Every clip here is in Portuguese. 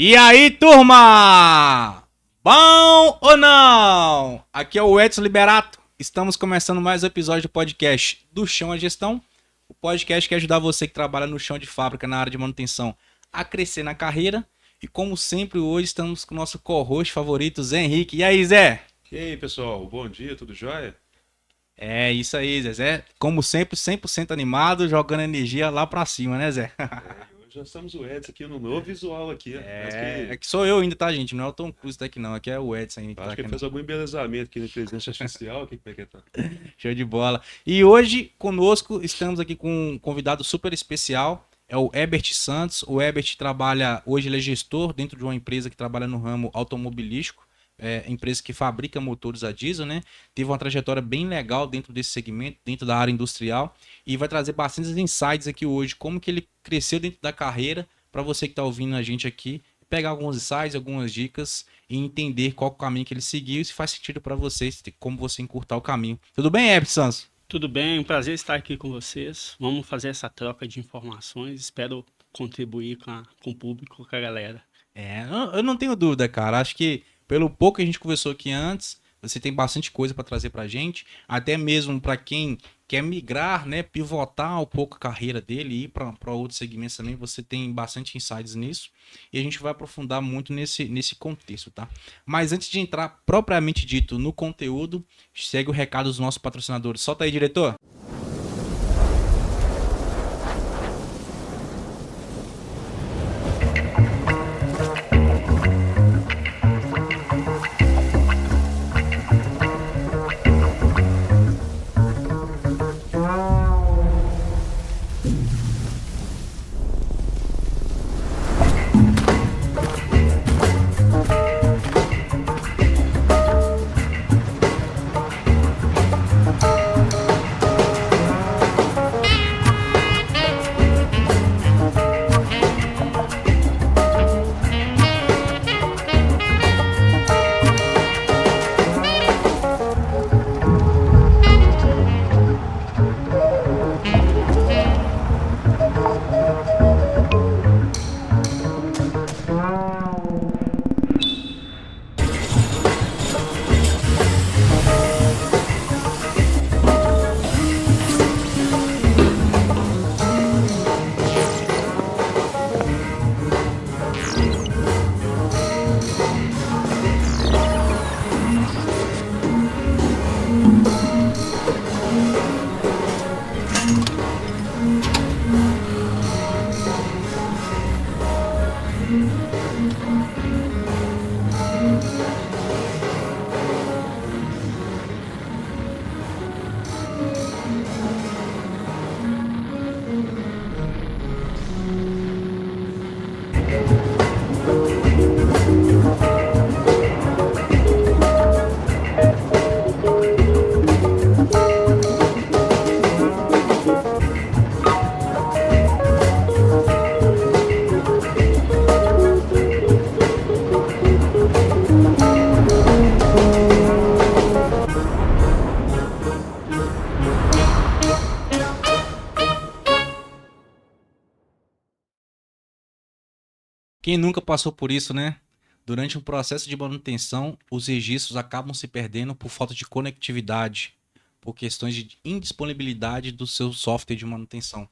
E aí, turma? Bom ou não? Aqui é o Edson Liberato. Estamos começando mais um episódio do podcast do Chão à Gestão. O podcast que ajudar você que trabalha no chão de fábrica, na área de manutenção, a crescer na carreira. E como sempre, hoje estamos com o nosso co-host favorito, Zé Henrique. E aí, Zé? E aí, pessoal, bom dia, tudo jóia? É isso aí, Zé. Como sempre, 100% animado, jogando energia lá pra cima, né, Zé? E hoje nós estamos o Edson aqui no novo visual aqui. É que sou eu ainda, tá, gente? Não é o Tom Cruise daqui, não. Aqui é o Edson ainda que tá Acho que aqui. ele fez algum embelezamento aqui na inteligência artificial. Como é que tá? Show de bola. E hoje, conosco, estamos aqui com um convidado super especial. É o Herbert Santos. O Herbert trabalha, hoje ele é gestor dentro de uma empresa que trabalha no ramo automobilístico. Empresa que fabrica motores a diesel, né? Teve uma trajetória bem legal dentro desse segmento, dentro da área industrial. E vai trazer bastantes insights aqui hoje, como que ele cresceu dentro da carreira, para você que está ouvindo a gente aqui, pegar alguns insights, algumas dicas e entender qual o caminho que ele seguiu e se faz sentido para vocês, como você encurtar o caminho. Tudo bem, Herbert Santos? Tudo bem, um prazer estar aqui com vocês. Vamos fazer essa troca de informações. Espero contribuir com o público, com a galera. Eu não tenho dúvida, cara. Acho que pelo pouco que a gente conversou aqui antes, você tem bastante coisa para trazer para gente, até mesmo para quem quer migrar, né, pivotar um pouco a carreira dele e ir para outros segmentos também. Você tem bastante insights nisso e a gente vai aprofundar muito nesse contexto, tá? Mas antes de entrar propriamente dito no conteúdo, segue o recado dos nossos patrocinadores. Solta aí, diretor. Quem nunca passou por isso, né? Durante um processo de manutenção, os registros acabam se perdendo por falta de conectividade, por questões de indisponibilidade do seu software de manutenção.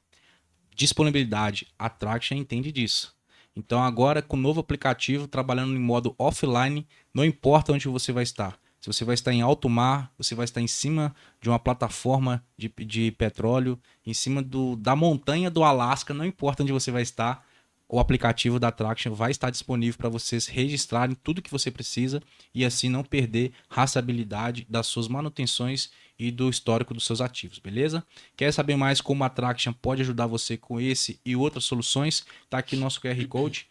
Disponibilidade, a Traction entende disso. Então agora com o novo aplicativo, trabalhando em modo offline, não importa onde você vai estar. Se você vai estar em alto mar, você vai estar em cima de uma plataforma de petróleo, em cima da montanha do Alasca, não importa onde você vai estar, o aplicativo da Traction vai estar disponível para vocês registrarem tudo que você precisa e assim não perder rastreabilidade das suas manutenções e do histórico dos seus ativos, beleza? Quer saber mais como a Traction pode ajudar você com esse e outras soluções? Tá aqui nosso QR Code.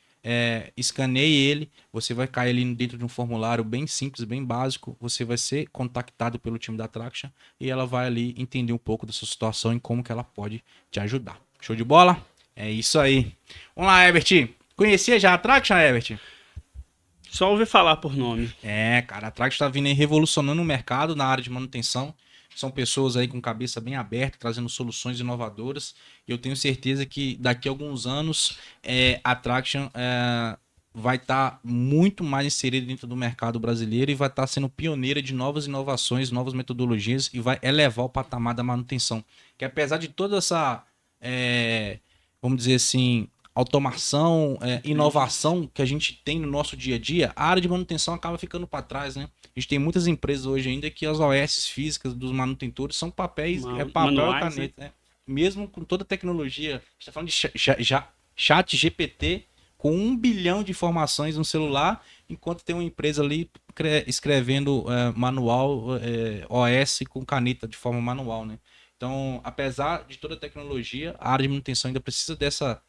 Escaneie ele, você vai cair ali dentro de um formulário bem simples, bem básico, você vai ser contactado pelo time da Traction e ela vai ali entender um pouco da sua situação e como que ela pode te ajudar. Show de bola? É isso aí. Vamos lá, Herbert. Conhecia já a Traction, Herbert? Só ouvi falar por nome. Cara, a Traction tá vindo aí revolucionando o mercado na área de manutenção. São pessoas aí com cabeça bem aberta, trazendo soluções inovadoras. E eu tenho certeza que daqui a alguns anos a Traction vai estar muito mais inserida dentro do mercado brasileiro e vai estar sendo pioneira de novas inovações, novas metodologias e vai elevar o patamar da manutenção. Que apesar de toda essa, vamos dizer assim, automação, inovação que a gente tem no nosso dia a dia, a área de manutenção acaba ficando para trás, né? A gente tem muitas empresas hoje ainda que as OS físicas dos manutentores são papéis, papel e Manuais, caneta, né? Mesmo com toda a tecnologia, a gente está falando de chat GPT com 1 bilhão de informações no celular, enquanto tem uma empresa ali escrevendo manual OS com caneta de forma manual, né? Então, apesar de toda a tecnologia, a área de manutenção ainda precisa dessa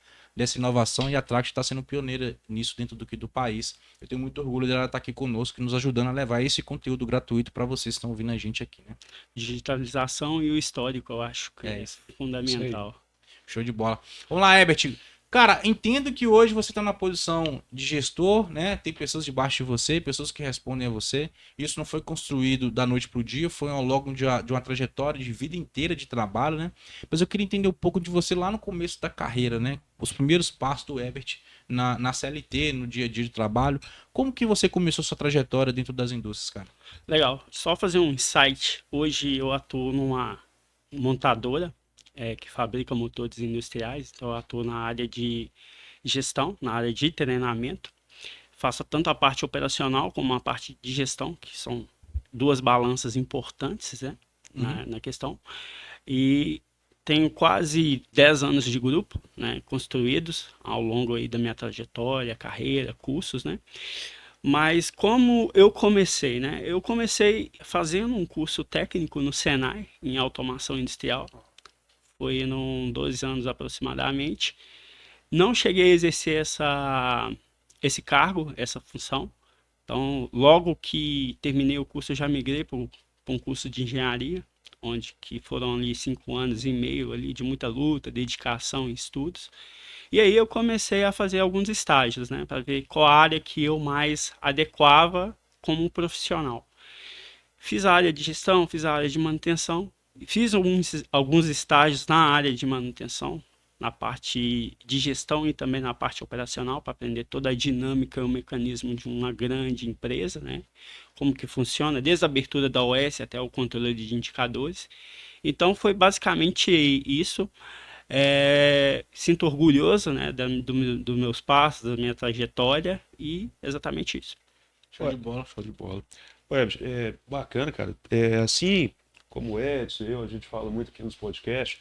inovação e a Tract está sendo pioneira nisso dentro do país. Eu tenho muito orgulho dela estar aqui conosco, nos ajudando a levar esse conteúdo gratuito para vocês que estão ouvindo a gente aqui, né? Digitalização e o histórico, eu acho que é fundamental. Show de bola. Vamos lá, Herbert. Cara, entendo que hoje você está na posição de gestor, né? Tem pessoas debaixo de você, pessoas que respondem a você. Isso não foi construído da noite para o dia, foi ao longo de uma trajetória de vida inteira de trabalho, né? Mas eu queria entender um pouco de você lá no começo da carreira, né? Os primeiros passos do Herbert na CLT, no dia a dia de trabalho. Como que você começou sua trajetória dentro das indústrias, cara? Legal. Só fazer um insight. Hoje eu atuo numa montadora que fabrica motores industriais, então eu atuo na área de gestão, na área de treinamento, faço tanto a parte operacional como a parte de gestão, que são duas balanças importantes, né, na questão, e tenho quase 10 anos de grupo, né, construídos ao longo aí da minha trajetória, carreira, cursos, né, mas como eu comecei, né? Eu comecei fazendo um curso técnico no Senai, em automação industrial, foi em 12 anos aproximadamente. Não cheguei a exercer esse cargo, essa função. Então, logo que terminei o curso, eu já migrei para um curso de engenharia, onde que foram ali 5 anos e meio ali de muita luta, dedicação e estudos. E aí eu comecei a fazer alguns estágios, né, para ver qual área que eu mais adequava como profissional. Fiz a área de gestão, fiz a área de manutenção, fiz alguns estágios na área de manutenção, na parte de gestão e também na parte operacional, para aprender toda a dinâmica e o mecanismo de uma grande empresa, né? Como que funciona, desde a abertura da OS até o controle de indicadores. Então foi basicamente isso. Sinto orgulhoso, né, dos meus passos, da minha trajetória e exatamente isso. Show de bola, show de bola. Ué, bacana, cara. Assim como o Edson, a gente fala muito aqui nos podcasts,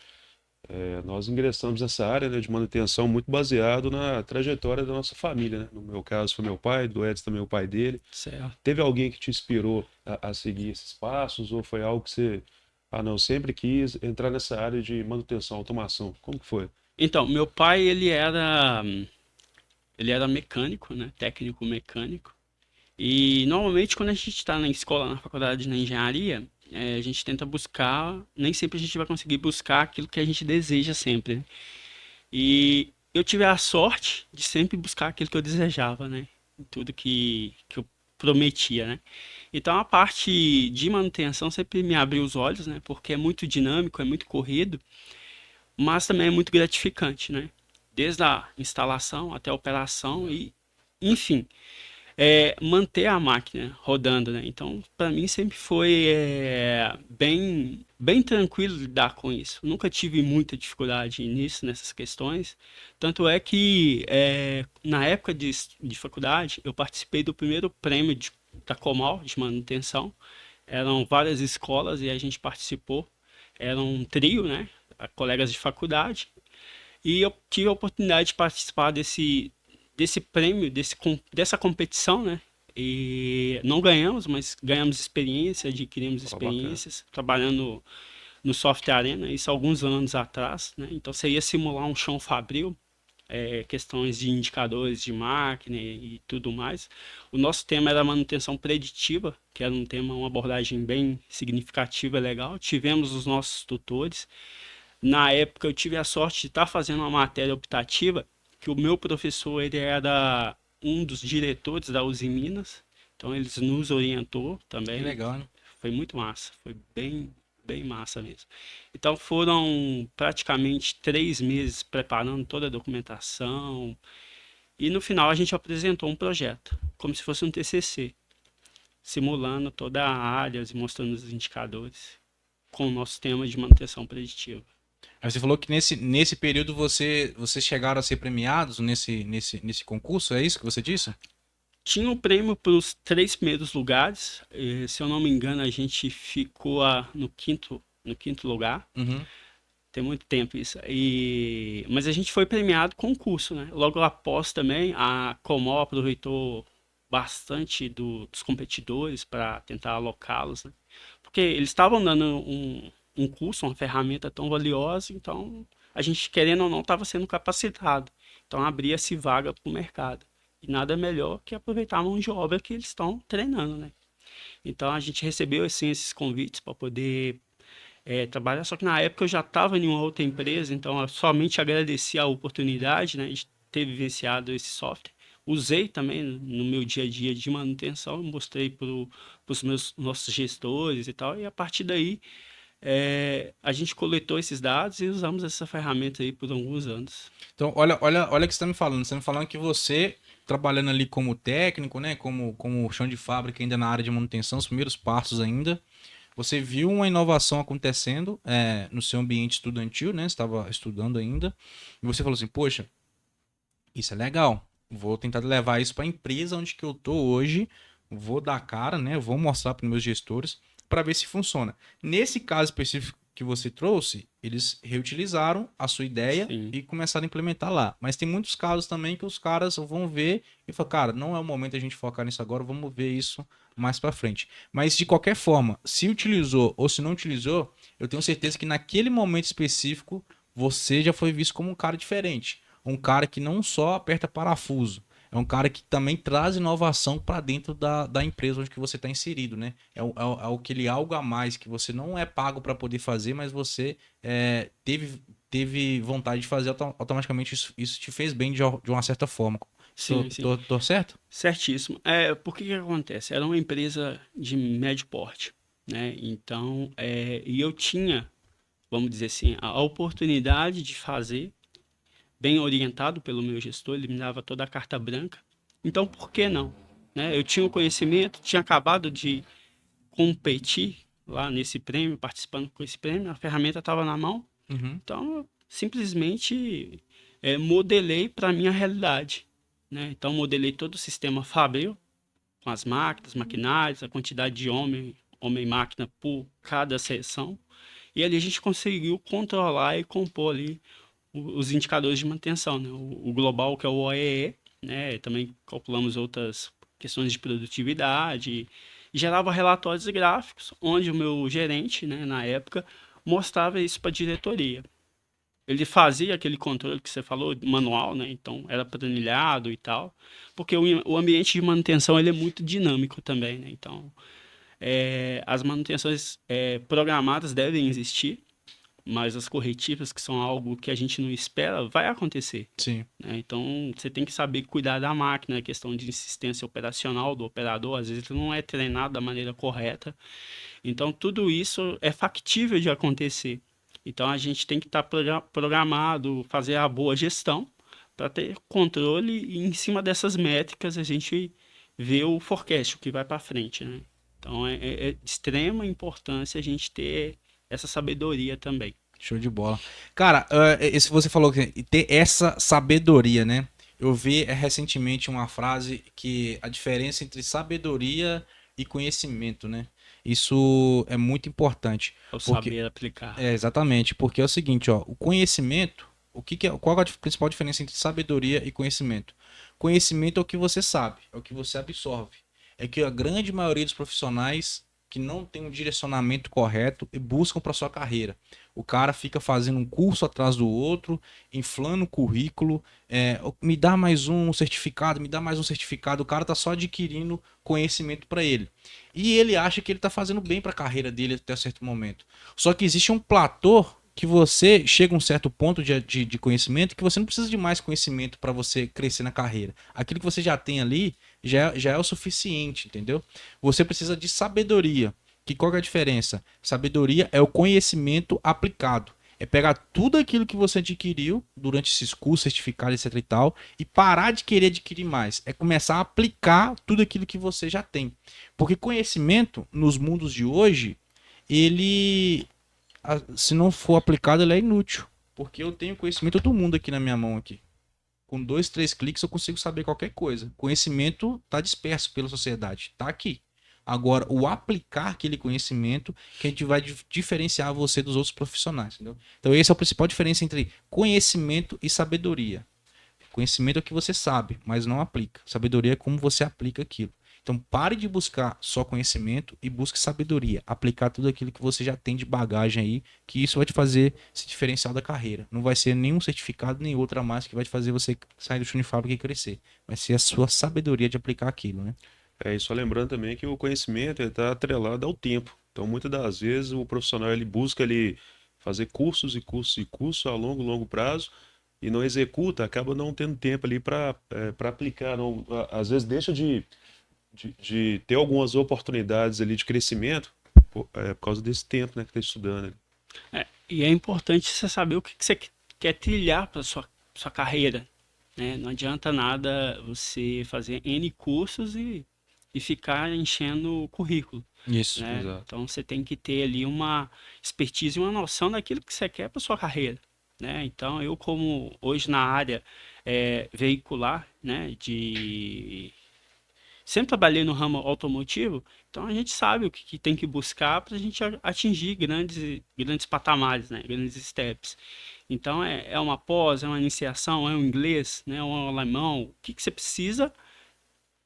nós ingressamos nessa área, né, de manutenção muito baseado na trajetória da nossa família, né? No meu caso foi meu pai, do Edson também o pai dele. Certo. Teve alguém que te inspirou a seguir esses passos ou foi algo que você, não, sempre quis entrar nessa área de manutenção, automação? Como que foi? Então, meu pai, ele era mecânico, né, técnico mecânico. E normalmente quando a gente está na escola, na faculdade, na engenharia, a gente tenta buscar, nem sempre a gente vai conseguir buscar aquilo que a gente deseja sempre, né? E eu tive a sorte de sempre buscar aquilo que eu desejava, né? Em tudo que eu prometia, né? Então a parte de manutenção sempre me abriu os olhos, né? Porque é muito dinâmico, é muito corrido, mas também é muito gratificante, né? Desde a instalação até a operação e, enfim, manter a máquina rodando, né? Então, para mim sempre foi bem tranquilo lidar com isso. Nunca tive muita dificuldade nisso, nessas questões. Tanto é que na época de faculdade eu participei do primeiro prêmio da Comal de manutenção. Eram várias escolas e a gente participou. Era um trio, né? Colegas de faculdade. E eu tive a oportunidade de participar desse prêmio, dessa competição, né? E não ganhamos, mas ganhamos experiência, adquirimos experiências, trabalhando no Software Arena, isso há alguns anos atrás, né? Então seria simular um chão fabril, questões de indicadores de máquina e tudo mais. O nosso tema era manutenção preditiva, que era um tema, uma abordagem bem significativa e legal. Tivemos os nossos tutores. Na época eu tive a sorte de estar fazendo uma matéria optativa, que o meu professor ele era um dos diretores da Uzi Minas, então eles nos orientou também. Que legal, né? Foi muito massa, foi bem massa mesmo. Então foram praticamente 3 meses preparando toda a documentação, E no final a gente apresentou um projeto, como se fosse um TCC, simulando toda a área e mostrando os indicadores com o nosso tema de manutenção preditiva. Aí você falou que nesse período vocês chegaram a ser premiados nesse concurso, é isso que você disse? Tinha um prêmio para os 3 primeiros lugares. Se eu não me engano, a gente ficou no quinto lugar. Uhum. Tem muito tempo isso. Mas a gente foi premiado com o curso, né? Logo após também, a Comol aproveitou bastante dos competidores para tentar alocá-los, né? Porque eles estavam dando um curso, uma ferramenta tão valiosa, então a gente, querendo ou não, estava sendo capacitado. Então abria-se vaga para o mercado. E nada melhor que aproveitar a mão de obra que eles estão treinando, né? Então a gente recebeu assim, esses convites para poder trabalhar, só que na época eu já estava em uma outra empresa, então eu somente agradeci a oportunidade, né, de ter vivenciado esse software. Usei também no meu dia a dia de manutenção, mostrei para os nossos gestores e tal, e a partir daí a gente coletou esses dados e usamos essa ferramenta aí por alguns anos. Então, olha o que você está me falando. Você está me falando que você, trabalhando ali como técnico, né, como chão de fábrica ainda na área de manutenção, os primeiros passos ainda, você viu uma inovação acontecendo no seu ambiente estudantil, né? Você estava estudando ainda, e você falou assim, poxa, isso é legal. Vou tentar levar isso para a empresa onde que eu tô hoje, vou dar cara, né? Vou mostrar para os meus gestores para ver se funciona. Nesse caso específico que você trouxe, eles reutilizaram a sua ideia Sim. e começaram a implementar lá. Mas tem muitos casos também que os caras vão ver e falar, cara, não é o momento a gente focar nisso agora, vamos ver isso mais para frente. Mas de qualquer forma, se utilizou ou se não utilizou, eu tenho certeza que naquele momento específico você já foi visto como um cara diferente. Um cara que não só aperta parafuso, é um cara que também traz inovação para dentro da empresa onde que você está inserido, né? Aquele algo a mais que você não é pago para poder fazer, mas você teve vontade de fazer, automaticamente isso te fez bem de uma certa forma. Sim, sim. Tô certo? Certíssimo. Por que acontece? Era uma empresa de médio porte, né? Então, e eu tinha, vamos dizer assim, a oportunidade de fazer, bem orientado pelo meu gestor, ele me dava toda a carta branca. Então, por que não? Né? Eu tinha o conhecimento, tinha acabado de competir lá nesse prêmio, participando com esse prêmio, a ferramenta estava na mão. Uhum. Então, eu simplesmente modelei para a minha realidade. Né? Então, modelei todo o sistema Fabril, com as máquinas, maquinários, a quantidade de homem e máquina por cada seção. E ali a gente conseguiu controlar e compor ali os indicadores de manutenção, né? O global, que é o OEE, né? Também calculamos outras questões de produtividade e gerava relatórios gráficos, onde o meu gerente, né, na época, mostrava isso para a diretoria. Ele fazia aquele controle que você falou, manual, né? Então era planilhado e tal, porque o ambiente de manutenção ele é muito dinâmico também, né? Então as manutenções programadas devem existir, mas as corretivas, que são algo que a gente não espera, vai acontecer. Sim. Né? Então, você tem que saber cuidar da máquina, a questão de insistência operacional do operador, às vezes ele não é treinado da maneira correta. Então, tudo isso é factível de acontecer. Então, a gente tem que estar programado, fazer a boa gestão, para ter controle e, em cima dessas métricas, a gente vê o forecast, o que vai para frente. Né? Então, é de extrema importância a gente ter essa sabedoria também. Show de bola. Cara, esse você falou que ter essa sabedoria, né? Eu vi recentemente uma frase que a diferença entre sabedoria e conhecimento, né? Isso é muito importante. É o saber aplicar. Exatamente, porque é o seguinte, ó, o conhecimento, qual é a principal diferença entre sabedoria e conhecimento? Conhecimento é o que você sabe, é o que você absorve. É que a grande maioria dos profissionais que não tem um direcionamento correto e buscam para sua carreira. O cara fica fazendo um curso atrás do outro, inflando o currículo, me dá mais um certificado, me dá mais um certificado. O cara tá só adquirindo conhecimento para ele. E ele acha que ele tá fazendo bem para a carreira dele até certo momento. Só que existe um platô que você chega a um certo ponto de conhecimento que você não precisa de mais conhecimento para você crescer na carreira. Aquilo que você já tem ali já é o suficiente, entendeu? Você precisa de sabedoria. Qual que é a diferença? Sabedoria é o conhecimento aplicado. É pegar tudo aquilo que você adquiriu durante esses cursos, certificados, etc e tal, e parar de querer adquirir mais. É começar a aplicar tudo aquilo que você já tem. Porque conhecimento, nos mundos de hoje, ele, se não for aplicado, ele é inútil. Porque eu tenho conhecimento de todo mundo aqui na minha mão aqui. Com 2, 3 cliques eu consigo saber qualquer coisa. Conhecimento está disperso pela sociedade, está aqui. Agora, o aplicar aquele conhecimento que a gente vai diferenciar você dos outros profissionais, entendeu? Então, esse é a principal diferença entre conhecimento e sabedoria. Conhecimento é o que você sabe, mas não aplica. Sabedoria é como você aplica aquilo. Então, pare de buscar só conhecimento e busque sabedoria. Aplicar tudo aquilo que você já tem de bagagem aí, que isso vai te fazer se diferenciar da carreira. Não vai ser nenhum certificado, nem outra mais que vai te fazer você sair do chão de fábrica e crescer. Vai ser a sua sabedoria de aplicar aquilo, né? E só lembrando também que o conhecimento está atrelado ao tempo. Então, muitas das vezes, o profissional ele busca ele fazer cursos e cursos e cursos a longo prazo e não executa, acaba não tendo tempo ali para aplicar. Não, às vezes deixa de ter algumas oportunidades ali de crescimento por causa desse tempo, né, que está estudando. E é importante você saber o que você quer trilhar para sua carreira, né? Não adianta nada você fazer N cursos e ficar enchendo o currículo, Isso. né? Exato. Então você tem que ter ali uma expertise e uma noção daquilo que você quer para sua carreira, né? Então eu, como hoje na área veicular, né, sempre trabalhei no ramo automotivo, então a gente sabe o que tem que buscar para a gente atingir grandes patamares, né? Grandes steps. Então é uma pós, é uma iniciação, é um inglês, né? É um alemão. O que você precisa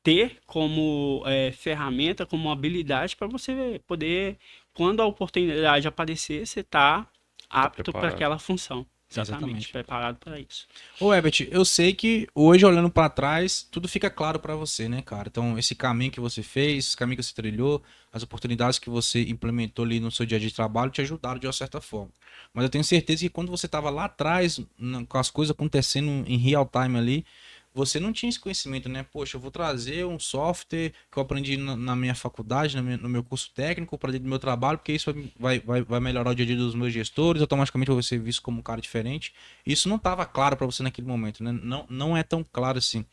ter como ferramenta, como habilidade para você poder, quando a oportunidade aparecer, você tá apto para preparado. aquela função. Exatamente. Exatamente, preparado para isso. Ô, Herbert, eu sei que hoje, olhando pra trás, tudo fica claro pra você, né, cara? Então, esse caminho que você fez, esse caminho que você trilhou, as oportunidades que você implementou ali no seu dia a dia de trabalho te ajudaram de uma certa forma. Mas eu tenho certeza que quando você estava lá atrás, com as coisas acontecendo em real time ali, você não tinha esse conhecimento, né? Poxa, eu vou trazer um software que eu aprendi na minha faculdade, no meu curso técnico, para dentro do meu trabalho, porque isso vai melhorar o dia a dia dos meus gestores, automaticamente eu vou ser visto como um cara diferente. Isso não estava claro para você naquele momento, né? Não é tão claro assim.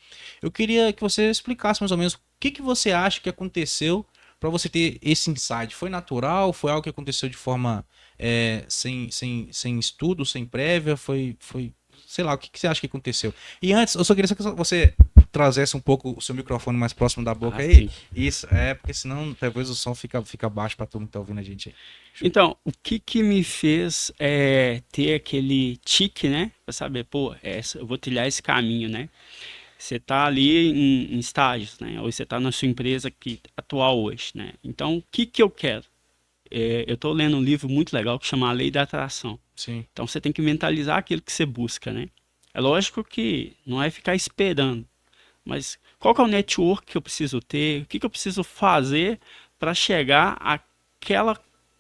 Eu queria que você explicasse mais ou menos o que você acha que aconteceu para você ter esse insight. Foi natural? Foi algo que aconteceu de forma sem estudo, sem prévia? Foi sei lá, o que você acha que aconteceu? E antes, eu só queria que você trazesse um pouco o seu microfone mais próximo da boca aí. Sim. Isso, porque senão talvez o som fica baixo para todo mundo que tá ouvindo a gente aí. Então, o que me fez ter aquele tique, né? Pra saber, pô, eu vou trilhar esse caminho, né? Você tá ali em estágios, né? Ou você tá na sua empresa atual hoje, né? Então, o que eu quero? Eu tô lendo um livro muito legal que chama A Lei da Atração. Sim. Então, você tem que mentalizar aquilo que você busca, né? É lógico que não é ficar esperando, mas qual que é o network que eu preciso ter? O que eu preciso fazer para chegar àquela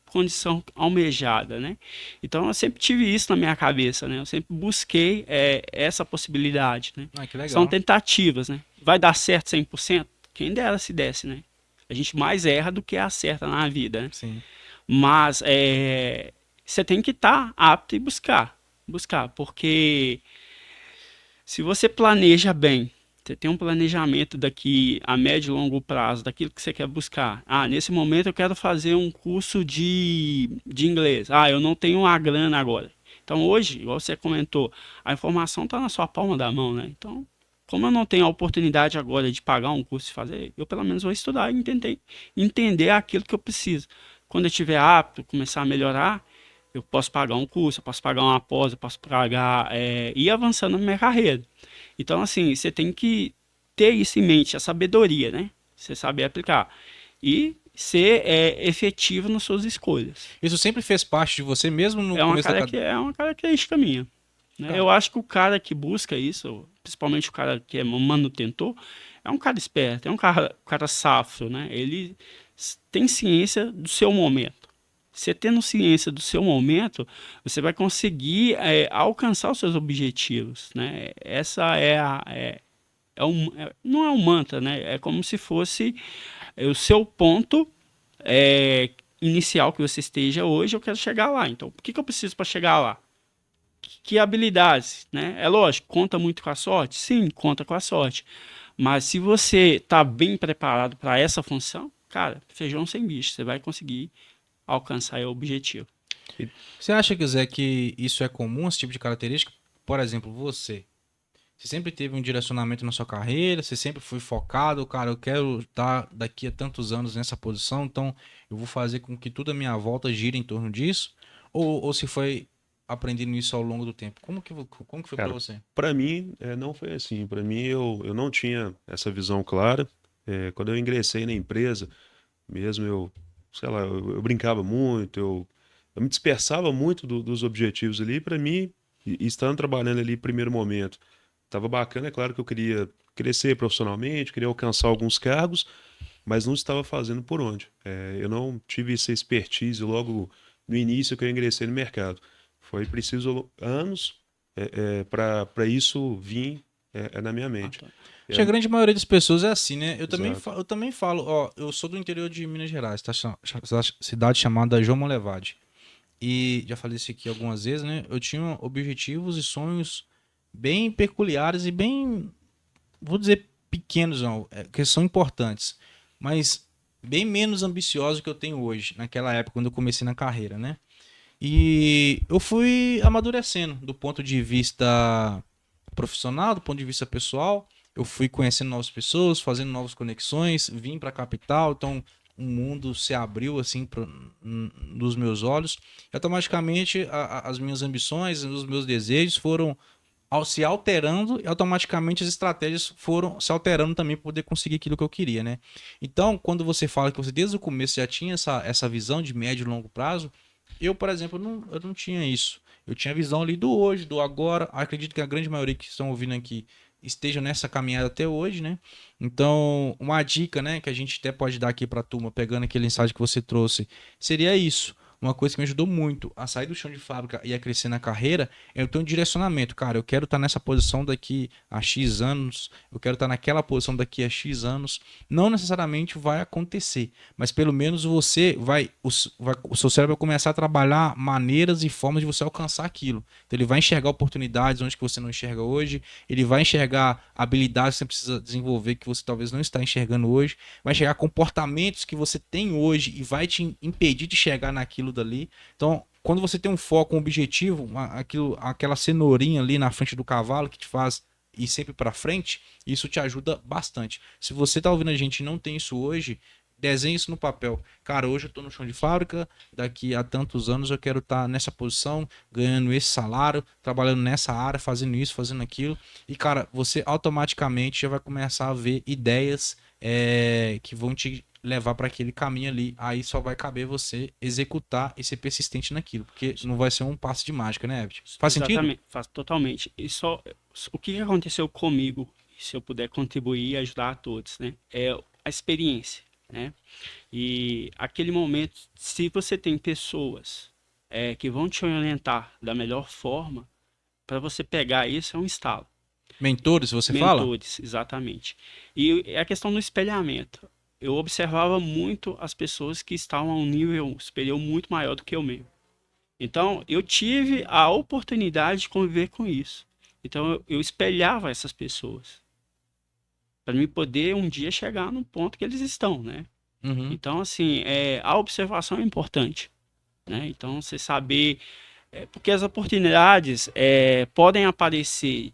condição almejada, né? Então eu sempre tive isso na minha cabeça, né? Eu sempre busquei essa possibilidade, né? Que legal. São tentativas, né? Vai dar certo 100%? Quem dera se desse, né? A gente mais erra do que acerta na vida, né? Sim. Mas você tem que estar apto e buscar, porque se você planeja bem, você tem um planejamento daqui a médio e longo prazo, daquilo que você quer buscar. Nesse momento eu quero fazer um curso de inglês. Eu não tenho a grana agora. Então hoje, igual você comentou, a informação está na sua palma da mão, né? Então, como eu não tenho a oportunidade agora de pagar um curso e fazer, eu pelo menos vou estudar e entender aquilo que eu preciso. Quando eu estiver apto, começar a melhorar, eu posso pagar um curso, eu posso pagar uma pós, eu posso pagar ir avançando na minha carreira. Então, assim, você tem que ter isso em mente, a sabedoria, né? Você saber aplicar. E ser efetivo nas suas escolhas. Isso sempre fez parte de você mesmo no começo da É uma característica minha. Né? Eu acho que o cara que busca isso, principalmente o cara que é manutentor, é um cara esperto, é um cara safo, né? Ele tem ciência do seu momento. Você tendo ciência do seu momento, você vai conseguir alcançar os seus objetivos, né? Essa não é um mantra, né? É como se fosse o seu ponto inicial que você esteja hoje, eu quero chegar lá. Então, o que eu preciso para chegar lá? que habilidades, né? É lógico, conta muito com a sorte? Sim, conta com a sorte. Mas se você está bem preparado para essa função, cara, feijão sem bicho, você vai conseguir alcançar o objetivo. Você acha, Zé, que isso é comum, esse tipo de característica? Por exemplo, você sempre teve um direcionamento na sua carreira, você sempre foi focado, cara, eu quero estar daqui a tantos anos nessa posição, então eu vou fazer com que tudo à minha volta gire em torno disso? Ou se foi aprendendo isso ao longo do tempo? Como que foi para Cara, você? para mim, não foi assim. Para mim, eu não tinha essa visão clara. Quando eu ingressei na empresa, mesmo eu, sei lá, eu brincava muito, eu me dispersava muito dos objetivos ali. Para mim, e estando trabalhando ali primeiro momento, estava bacana. É claro que eu queria crescer profissionalmente, queria alcançar alguns cargos, mas não estava fazendo por onde. Eu não tive essa expertise logo no início que eu ingressei no mercado. Foi preciso anos para isso vir na minha mente. Antônio. Acho que a grande maioria das pessoas é assim, né? Exato. Eu também falo, ó, eu sou do interior de Minas Gerais, tá? Cidade chamada João Molevade. E já falei isso aqui algumas vezes, né? Eu tinha objetivos e sonhos bem peculiares e bem, vou dizer pequenos, não, que são importantes, mas bem menos ambiciosos que eu tenho hoje, naquela época, quando eu comecei na carreira, né? E eu fui amadurecendo do ponto de vista profissional, do ponto de vista pessoal. Eu fui conhecendo novas pessoas, fazendo novas conexões, vim para a capital, então um mundo se abriu assim nos meus olhos. E automaticamente as minhas ambições, os meus desejos foram se alterando e automaticamente as estratégias foram se alterando também para poder conseguir aquilo que eu queria, né? Então, quando você fala que você desde o começo já tinha essa visão de médio e longo prazo, eu, por exemplo, eu não tinha isso. Eu tinha a visão ali do hoje, do agora. Acredito que a grande maioria que estão ouvindo aqui estejam nessa caminhada até hoje, né? Então, uma dica, né, que a gente até pode dar aqui para a turma, pegando aquele insight que você trouxe, seria isso. Uma coisa que me ajudou muito a sair do chão de fábrica e a crescer na carreira é eu ter um direcionamento. Cara, eu quero estar nessa posição daqui a X anos, eu quero estar naquela posição daqui a X anos. Não necessariamente vai acontecer, mas pelo menos o seu cérebro vai começar a trabalhar maneiras e formas de você alcançar aquilo. Então ele vai enxergar oportunidades onde que você não enxerga hoje, ele vai enxergar habilidades que você precisa desenvolver que você talvez não está enxergando hoje, vai enxergar comportamentos que você tem hoje e vai te impedir de chegar naquilo dali. Então, quando você tem um foco, um objetivo, aquela cenourinha ali na frente do cavalo que te faz ir sempre para frente, isso te ajuda bastante. Se você tá ouvindo a gente e não tem isso hoje, desenhe isso no papel. Cara, hoje eu tô no chão de fábrica, daqui a tantos anos eu quero estar nessa posição, ganhando esse salário, trabalhando nessa área, fazendo isso, fazendo aquilo. E, cara, você automaticamente já vai começar a ver ideias que vão te levar para aquele caminho ali. Aí só vai caber você executar e ser persistente naquilo, porque não vai ser um passo de mágica, né, Ebert? Faz sentido? Exatamente, faz totalmente. E só o que aconteceu comigo, se eu puder contribuir e ajudar a todos, né? É a experiência, né? E aquele momento, se você tem pessoas que vão te orientar da melhor forma, para você pegar isso é um estalo. Mentores, você fala? Mentores, exatamente. E é a questão do espelhamento. Eu observava muito as pessoas que estavam a um nível superior muito maior do que eu mesmo. Então, eu tive a oportunidade de conviver com isso. Então, eu espelhava essas pessoas para me poder um dia chegar no ponto que eles estão, né? Uhum. Então, assim, a observação é importante, né? Então, você saber, porque as oportunidades podem aparecer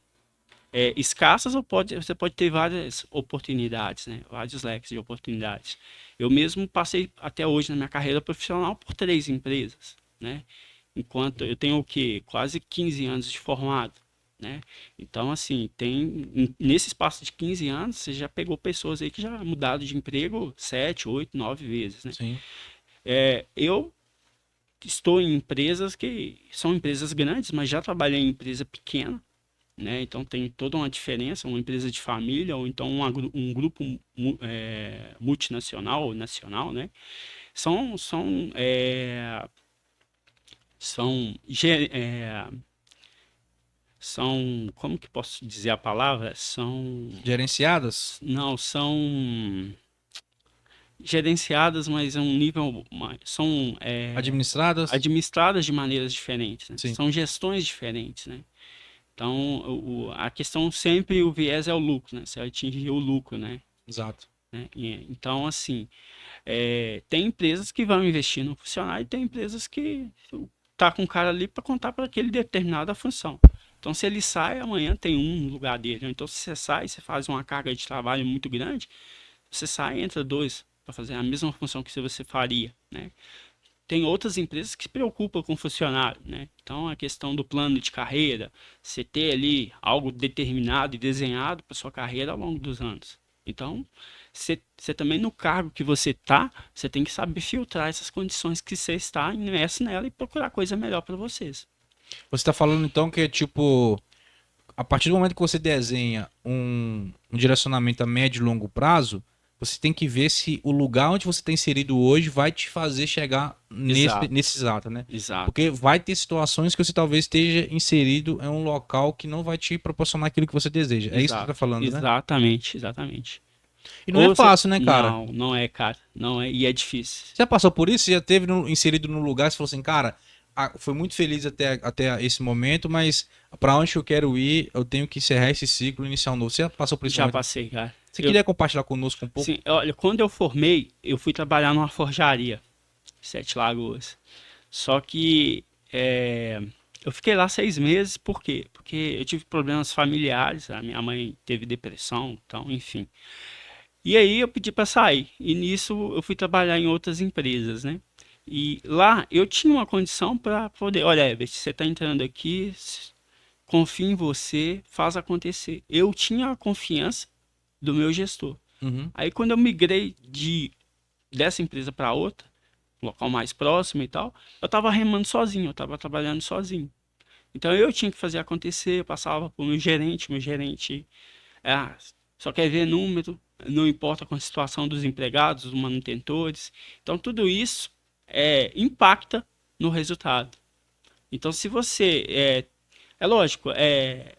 escassas ou você pode ter várias oportunidades, né? Vários leques de oportunidades. Eu mesmo passei até hoje na minha carreira profissional por 3 empresas, né? Enquanto eu tenho o quê? Quase 15 anos de formado, né? Então, assim, nesse espaço de 15 anos, você já pegou pessoas aí que já mudaram de emprego 7, 8, 9 vezes, né? Sim. Eu estou em empresas que são empresas grandes, mas já trabalhei em empresa pequena, né? Então tem toda uma diferença, uma empresa de família ou então um grupo multinacional ou nacional, né? São, são, é, são, ge- é, são, como que posso dizer a palavra? Gerenciadas? Não, são gerenciadas, mas é um nível, são Administradas? administradas de maneiras diferentes, né? Sim, São gestões diferentes, né? Então, a questão sempre, o viés é o lucro, né? Você atingir o lucro, né? exato. Então, assim, tem empresas que vão investir no funcionário e tem empresas que tá com o cara ali para contar para aquele determinada função. Então, se ele sai, amanhã tem um no lugar dele. Então, se você sai, você faz uma carga de trabalho muito grande, você sai, entra dois para fazer a mesma função que você faria, né? Tem outras empresas que se preocupam com o funcionário, né? Então, a questão do plano de carreira, você ter ali algo determinado e desenhado para sua carreira ao longo dos anos. Então, você também no cargo que você está, você tem que saber filtrar essas condições que você está imerso nela e procurar coisa melhor para vocês. Você está falando então que é tipo, a partir do momento que você desenha um direcionamento a médio e longo prazo, você tem que ver se o lugar onde você está inserido hoje vai te fazer chegar Exato, nesse exato, né? exato, Porque vai ter situações que você talvez esteja inserido em um local que não vai te proporcionar aquilo que você deseja. É isso que você está exato, falando, né? exatamente, exatamente. E não é Ou você... fácil, né, cara? Não, não é, cara, não é, e é difícil. Você já passou por isso? Você já teve inserido num lugar e você falou assim, cara, foi muito feliz até esse momento, mas para onde eu quero ir, eu tenho que encerrar esse ciclo e iniciar um novo. Você já passou por esse Já momento? passei, cara. Você queria compartilhar conosco um pouco? Sim, olha, quando eu formei, eu fui trabalhar numa forjaria, Sete Lagoas. Só que eu fiquei lá 6 meses, por quê? Porque eu tive problemas familiares, a minha mãe teve depressão, então, enfim. E aí eu pedi para sair, e nisso eu fui trabalhar em outras empresas, né? E lá eu tinha uma condição para poder, olha, Herbert, você está entrando aqui, confio em você, faz acontecer. Eu tinha a confiança do meu gestor. Uhum. Aí quando eu migrei dessa empresa para outra, um local mais próximo e tal, eu estava remando sozinho, eu estava trabalhando sozinho. Então eu tinha que fazer acontecer, eu passava para o meu gerente só quer ver número, não importa com a situação dos empregados, dos manutentores. Então tudo isso impacta no resultado. Então se você é lógico,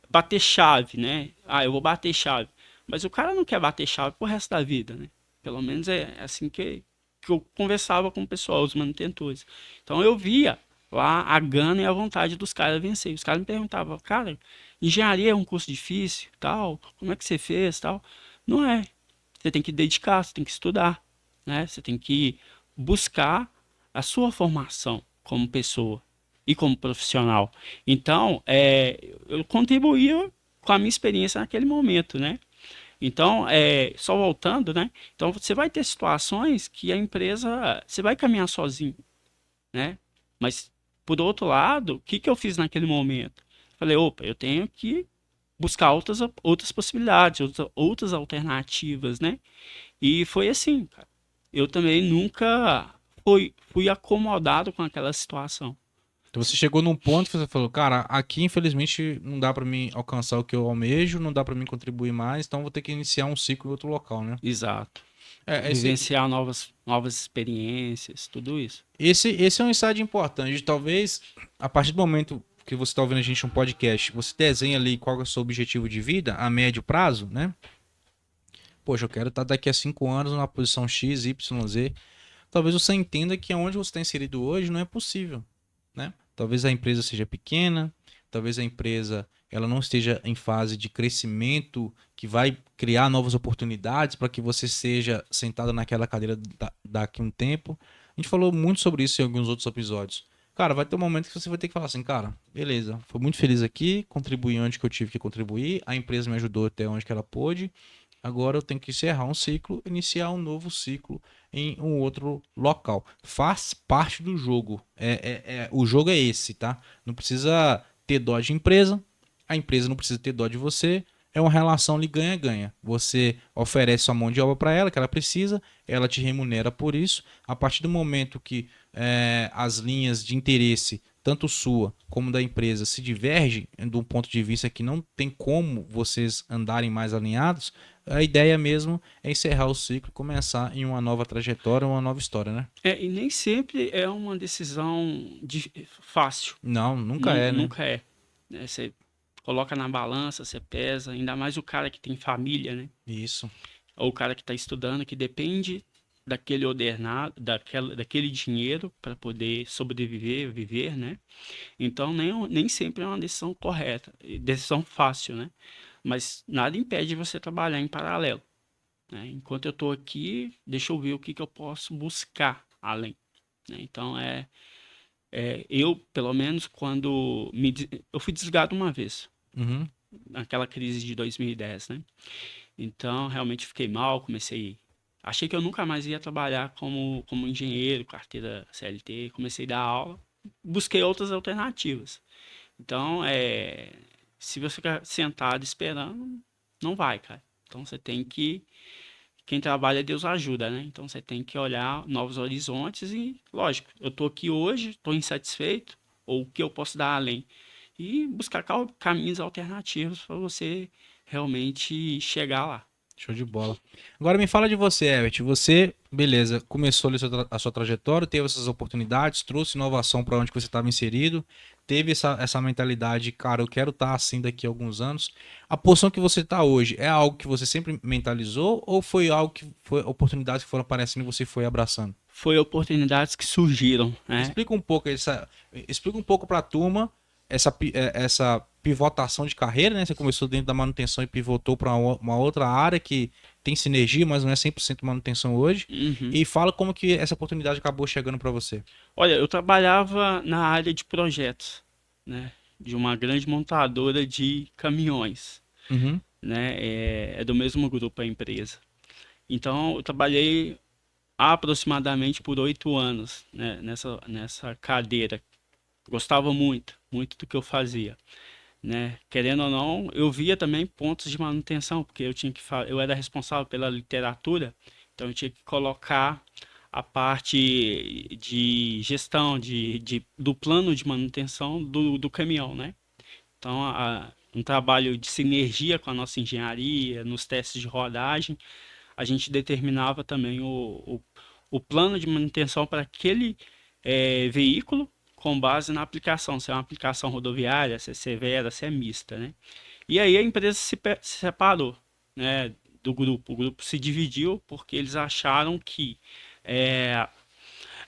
bater chave, né? Ah, eu vou bater chave. Mas o cara não quer bater chave pro resto da vida, né? Pelo menos é assim que eu conversava com o pessoal, os manutentores. Então eu via lá a gana e a vontade dos caras vencer. Os caras me perguntavam, cara, engenharia é um curso difícil, tal, como é que você fez, tal? Não é. Você tem que dedicar, você tem que estudar, né? Você tem que buscar a sua formação como pessoa e como profissional. Então, eu contribuía com a minha experiência naquele momento, né? Então, só voltando, né? Então, você vai ter situações que a empresa, você vai caminhar sozinho, né? Mas, por outro lado, o que que eu fiz naquele momento? Falei, opa, eu tenho que buscar outras possibilidades, outras alternativas, né? E foi assim, cara. Eu também nunca fui acomodado com aquela situação. Então você chegou num ponto que você falou, cara, aqui infelizmente não dá para mim alcançar o que eu almejo, não dá para mim contribuir mais, então vou ter que iniciar um ciclo em outro local, né? Exato. Esse, Vivenciar novas experiências, tudo isso. esse é um insight importante. Talvez, a partir do momento que você está ouvindo a gente um podcast, você desenha ali qual é o seu objetivo de vida a médio prazo, né? Poxa, eu quero estar daqui a 5 anos numa posição X, Y, Z. Talvez você entenda que onde você está inserido hoje não é possível, né? Talvez a empresa seja pequena, talvez a empresa ela não esteja em fase de crescimento que vai criar novas oportunidades para que você seja sentado naquela cadeira daqui a um tempo. A gente falou muito sobre isso em alguns outros episódios. Cara, vai ter um momento que você vai ter que falar assim, cara, beleza, fui muito feliz aqui, contribuí onde que eu tive que contribuir, a empresa me ajudou até onde que ela pôde, agora eu tenho que encerrar um ciclo, iniciar um novo ciclo em um outro local. Faz parte do jogo. O jogo é esse, tá? Não precisa ter dó de empresa, a empresa não precisa ter dó de você. É uma relação de ganha-ganha. Você oferece sua mão de obra para ela, que ela precisa, ela te remunera por isso. A partir do momento que as linhas de interesse, tanto sua como da empresa, se divergem de um ponto de vista que não tem como vocês andarem mais alinhados, a ideia mesmo é encerrar o ciclo e começar em uma nova trajetória, uma nova história, né? E nem sempre é uma decisão fácil. Não, nunca é, né? Nunca é. Né? Você coloca na balança, você pesa, ainda mais o cara que tem família, né? Isso. Ou o cara que está estudando, que depende daquele ordenado, daquele dinheiro para poder sobreviver, viver, né? Então nem sempre é uma decisão correta, decisão fácil, né? Mas nada impede você trabalhar em paralelo, né? Enquanto eu estou aqui, deixa eu ver o que que eu posso buscar além, né? Então eu pelo menos quando eu fui desligado uma vez Uhum. naquela crise de 2010, né? Então, realmente fiquei mal, achei que eu nunca mais ia trabalhar como engenheiro, carteira CLT, comecei a dar aula, busquei outras alternativas. Então, se você ficar sentado esperando, não vai, cara. Então, quem trabalha, Deus ajuda, né? Então, você tem que olhar novos horizontes e, lógico, eu tô aqui hoje, tô insatisfeito, ou o que eu posso dar além? E buscar caminhos alternativos para você realmente chegar lá. Show de bola. Agora me fala de você, Herbert. Você, beleza, começou ali a sua trajetória, teve essas oportunidades, trouxe inovação para onde você estava inserido, teve essa mentalidade, cara, eu quero estar assim daqui a alguns anos. A posição que você está hoje é algo que você sempre mentalizou ou foi algo que foi oportunidades que foram aparecendo e você foi abraçando? Foi oportunidades que surgiram, né? Explica um pouco para a turma essa pivotação de carreira, né? Você começou dentro da manutenção e pivotou para uma outra área que tem sinergia, mas não é 100% manutenção hoje. Uhum. E fala como que essa oportunidade acabou chegando para você. Olha, eu trabalhava na área de projetos, né? De uma grande montadora de caminhões, Uhum. né? É do mesmo grupo a empresa. Então, eu trabalhei aproximadamente por 8 anos, né? Nessa cadeira. Gostava muito, muito do que eu fazia, né? Querendo ou não, eu via também pontos de manutenção, porque eu era responsável pela literatura, então eu tinha que colocar a parte de gestão do plano de manutenção do caminhão, né? Então, um trabalho de sinergia com a nossa engenharia, nos testes de rodagem, a gente determinava também o plano de manutenção para aquele veículo com base na aplicação, se é uma aplicação rodoviária, se é severa, se é mista, né? E aí a empresa se separou, né, do grupo. O grupo se dividiu porque eles acharam que é,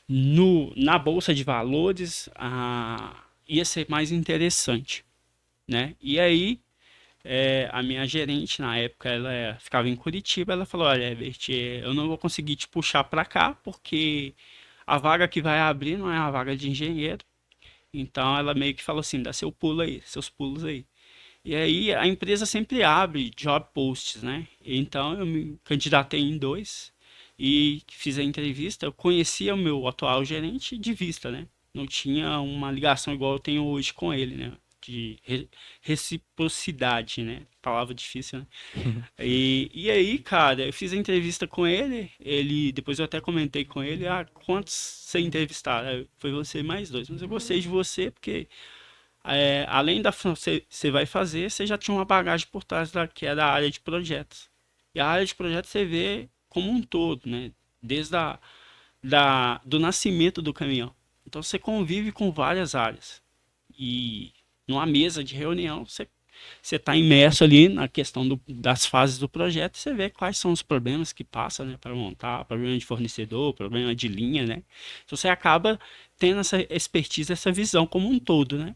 na bolsa de valores ia ser mais interessante, né? E aí a minha gerente na época ela ficava em Curitiba, ela falou: olha, Herbert, eu não vou conseguir te puxar para cá porque a vaga que vai abrir não é a vaga de engenheiro. Então ela meio que falou assim: dá seu pulo aí, seus pulos aí. E aí a empresa sempre abre job posts, né? Então eu me candidatei em dois e fiz a entrevista. Eu conhecia o meu atual gerente de vista, né? Não tinha uma ligação igual eu tenho hoje com ele, né? De reciprocidade, né? Palavra difícil, né? E aí, cara, eu fiz a entrevista com ele, depois eu até comentei com ele, quantos você entrevistaram? Foi você mais dois, mas eu gostei de você porque além da função que você vai fazer, você já tinha uma bagagem por trás que é da área de projetos. E a área de projetos você vê como um todo, né? Desde do nascimento do caminhão. Então você convive com várias áreas. E numa mesa de reunião, você está imerso ali na questão das fases do projeto, você vê quais são os problemas que passa, né, para montar, problema de fornecedor, problema de linha, né? Então você acaba tendo essa expertise, essa visão como um todo, né?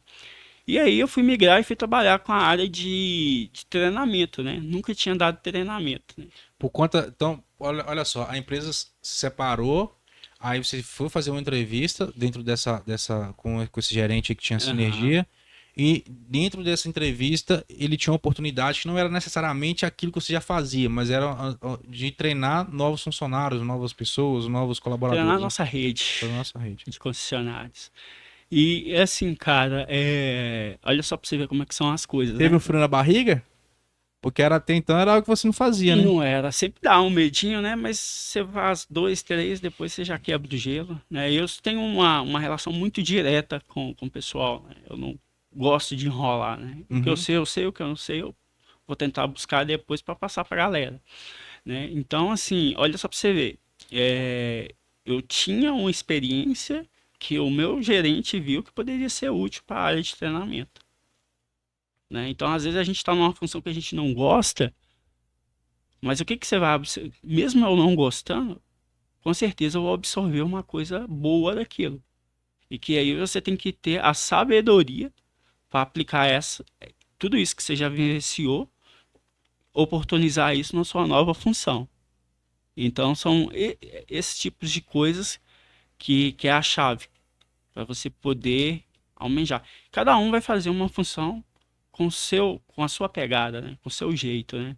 E aí eu fui migrar e fui trabalhar com a área de treinamento, né? Nunca tinha dado treinamento, né? Por conta. Então, olha só, a empresa se separou. Aí você foi fazer uma entrevista dentro com esse gerente que tinha Aham. sinergia. E dentro dessa entrevista, ele tinha uma oportunidade que não era necessariamente aquilo que você já fazia, mas era de treinar novos funcionários, novas pessoas, novos Treinar a colaboradores, né? nossa rede Para nossa rede. de concessionários. E assim, cara, olha só pra você ver como é que são as coisas, Teve né? um frio na barriga? Porque até então era algo que você não fazia, né? Não era, sempre dá um medinho, né? Mas você faz dois, três, depois você já quebra o gelo, né? Eu tenho uma relação muito direta com o pessoal, né? Eu não gosto de enrolar, né? O que Uhum. eu sei, o que eu não sei, eu vou tentar buscar depois para passar pra galera, né? Então, assim, olha só pra você ver, eu tinha uma experiência que o meu gerente viu que poderia ser útil para a área de treinamento, né? Então, às vezes a gente está numa função que a gente não gosta, mas o que que você vai, mesmo eu não gostando, com certeza eu vou absorver uma coisa boa daquilo. E que aí você tem que ter a sabedoria para aplicar tudo isso que você já vivenciou, oportunizar isso na sua nova função. Então são esses tipos de coisas que é a chave para você poder almejar. Cada um vai fazer uma função com a sua pegada, né? Com o seu jeito, né?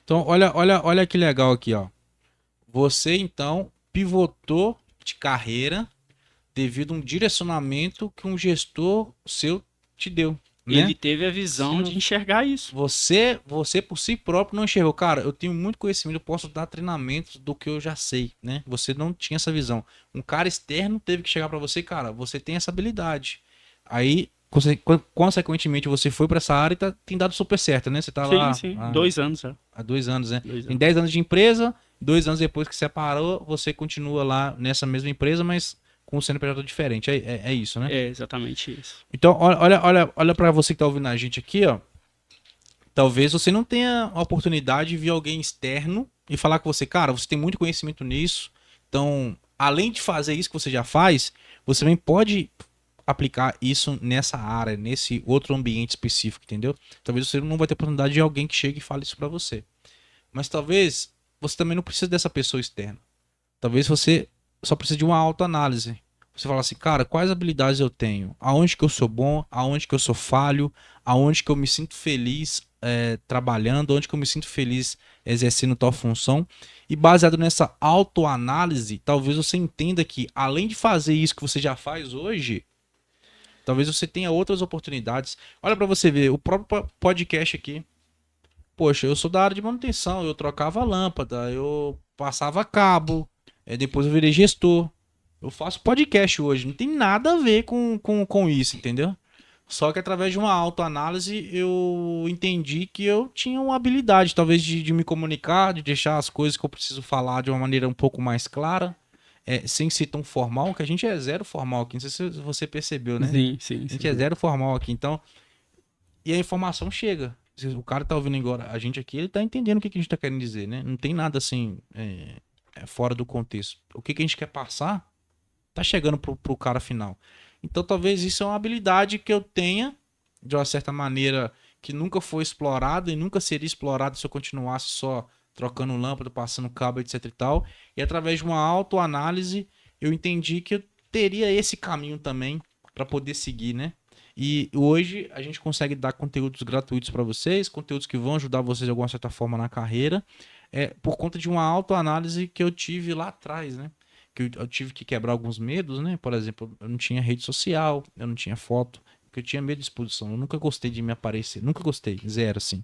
Então, olha que legal aqui, ó. Você, então, pivotou de carreira devido a um direcionamento que um gestor seu te deu, né? Ele teve a visão de enxergar isso. Você por si próprio não enxergou. Cara, eu tenho muito conhecimento, eu posso dar treinamentos do que eu já sei, né? Você não tinha essa visão. Um cara externo teve que chegar pra você, cara, você tem essa habilidade. Aí, consequentemente, você foi pra essa área e tem dado super certo, né? Você tá lá Sim. 2 anos já. há 2 anos, né? 2 Tem anos. 10 anos de empresa, 2 anos depois que separou, você continua lá nessa mesma empresa, mas com o CNPJ diferente. É isso, né? É exatamente isso. Então, olha para você que tá ouvindo a gente aqui, ó. Talvez você não tenha a oportunidade de vir alguém externo e falar com você, cara, você tem muito conhecimento nisso. Então, além de fazer isso que você já faz, você também pode aplicar isso nessa área, nesse outro ambiente específico, entendeu? Talvez você não vai ter oportunidade de alguém que chegue e fale isso para você. Mas talvez você também não precise dessa pessoa externa. Talvez você só precise de uma autoanálise. Você fala assim, cara, quais habilidades eu tenho? Aonde que eu sou bom? Aonde que eu sou falho? Aonde que eu me sinto feliz trabalhando? Onde que eu me sinto feliz exercendo tal função? E baseado nessa autoanálise, talvez você entenda que, além de fazer isso que você já faz hoje, talvez você tenha outras oportunidades. Olha para você ver, o próprio podcast aqui. Poxa, eu sou da área de manutenção, eu trocava lâmpada, eu passava cabo, depois eu virei gestor. Eu faço podcast hoje, não tem nada a ver com isso, entendeu? Só que através de uma autoanálise eu entendi que eu tinha uma habilidade, talvez, de me comunicar, de deixar as coisas que eu preciso falar de uma maneira um pouco mais clara, sem ser tão formal, que a gente é zero formal aqui, não sei se você percebeu, né? Sim. A gente é zero formal aqui, então. E a informação chega. Se o cara tá ouvindo agora a gente aqui, ele tá entendendo o que a gente tá querendo dizer, né? Não tem nada assim fora do contexto. O que a gente quer passar tá chegando pro cara final. Então talvez isso é uma habilidade que eu tenha, de uma certa maneira, que nunca foi explorada e nunca seria explorada se eu continuasse só trocando lâmpada, passando cabo, etc e tal. E através de uma autoanálise, eu entendi que eu teria esse caminho também para poder seguir, né? E hoje a gente consegue dar conteúdos gratuitos para vocês, conteúdos que vão ajudar vocês de alguma certa forma na carreira, por conta de uma autoanálise que eu tive lá atrás, né? Que eu tive que quebrar alguns medos, né? Por exemplo, eu não tinha rede social, eu não tinha foto, porque eu tinha medo de exposição. Eu nunca gostei de me aparecer, nunca gostei, zero, assim.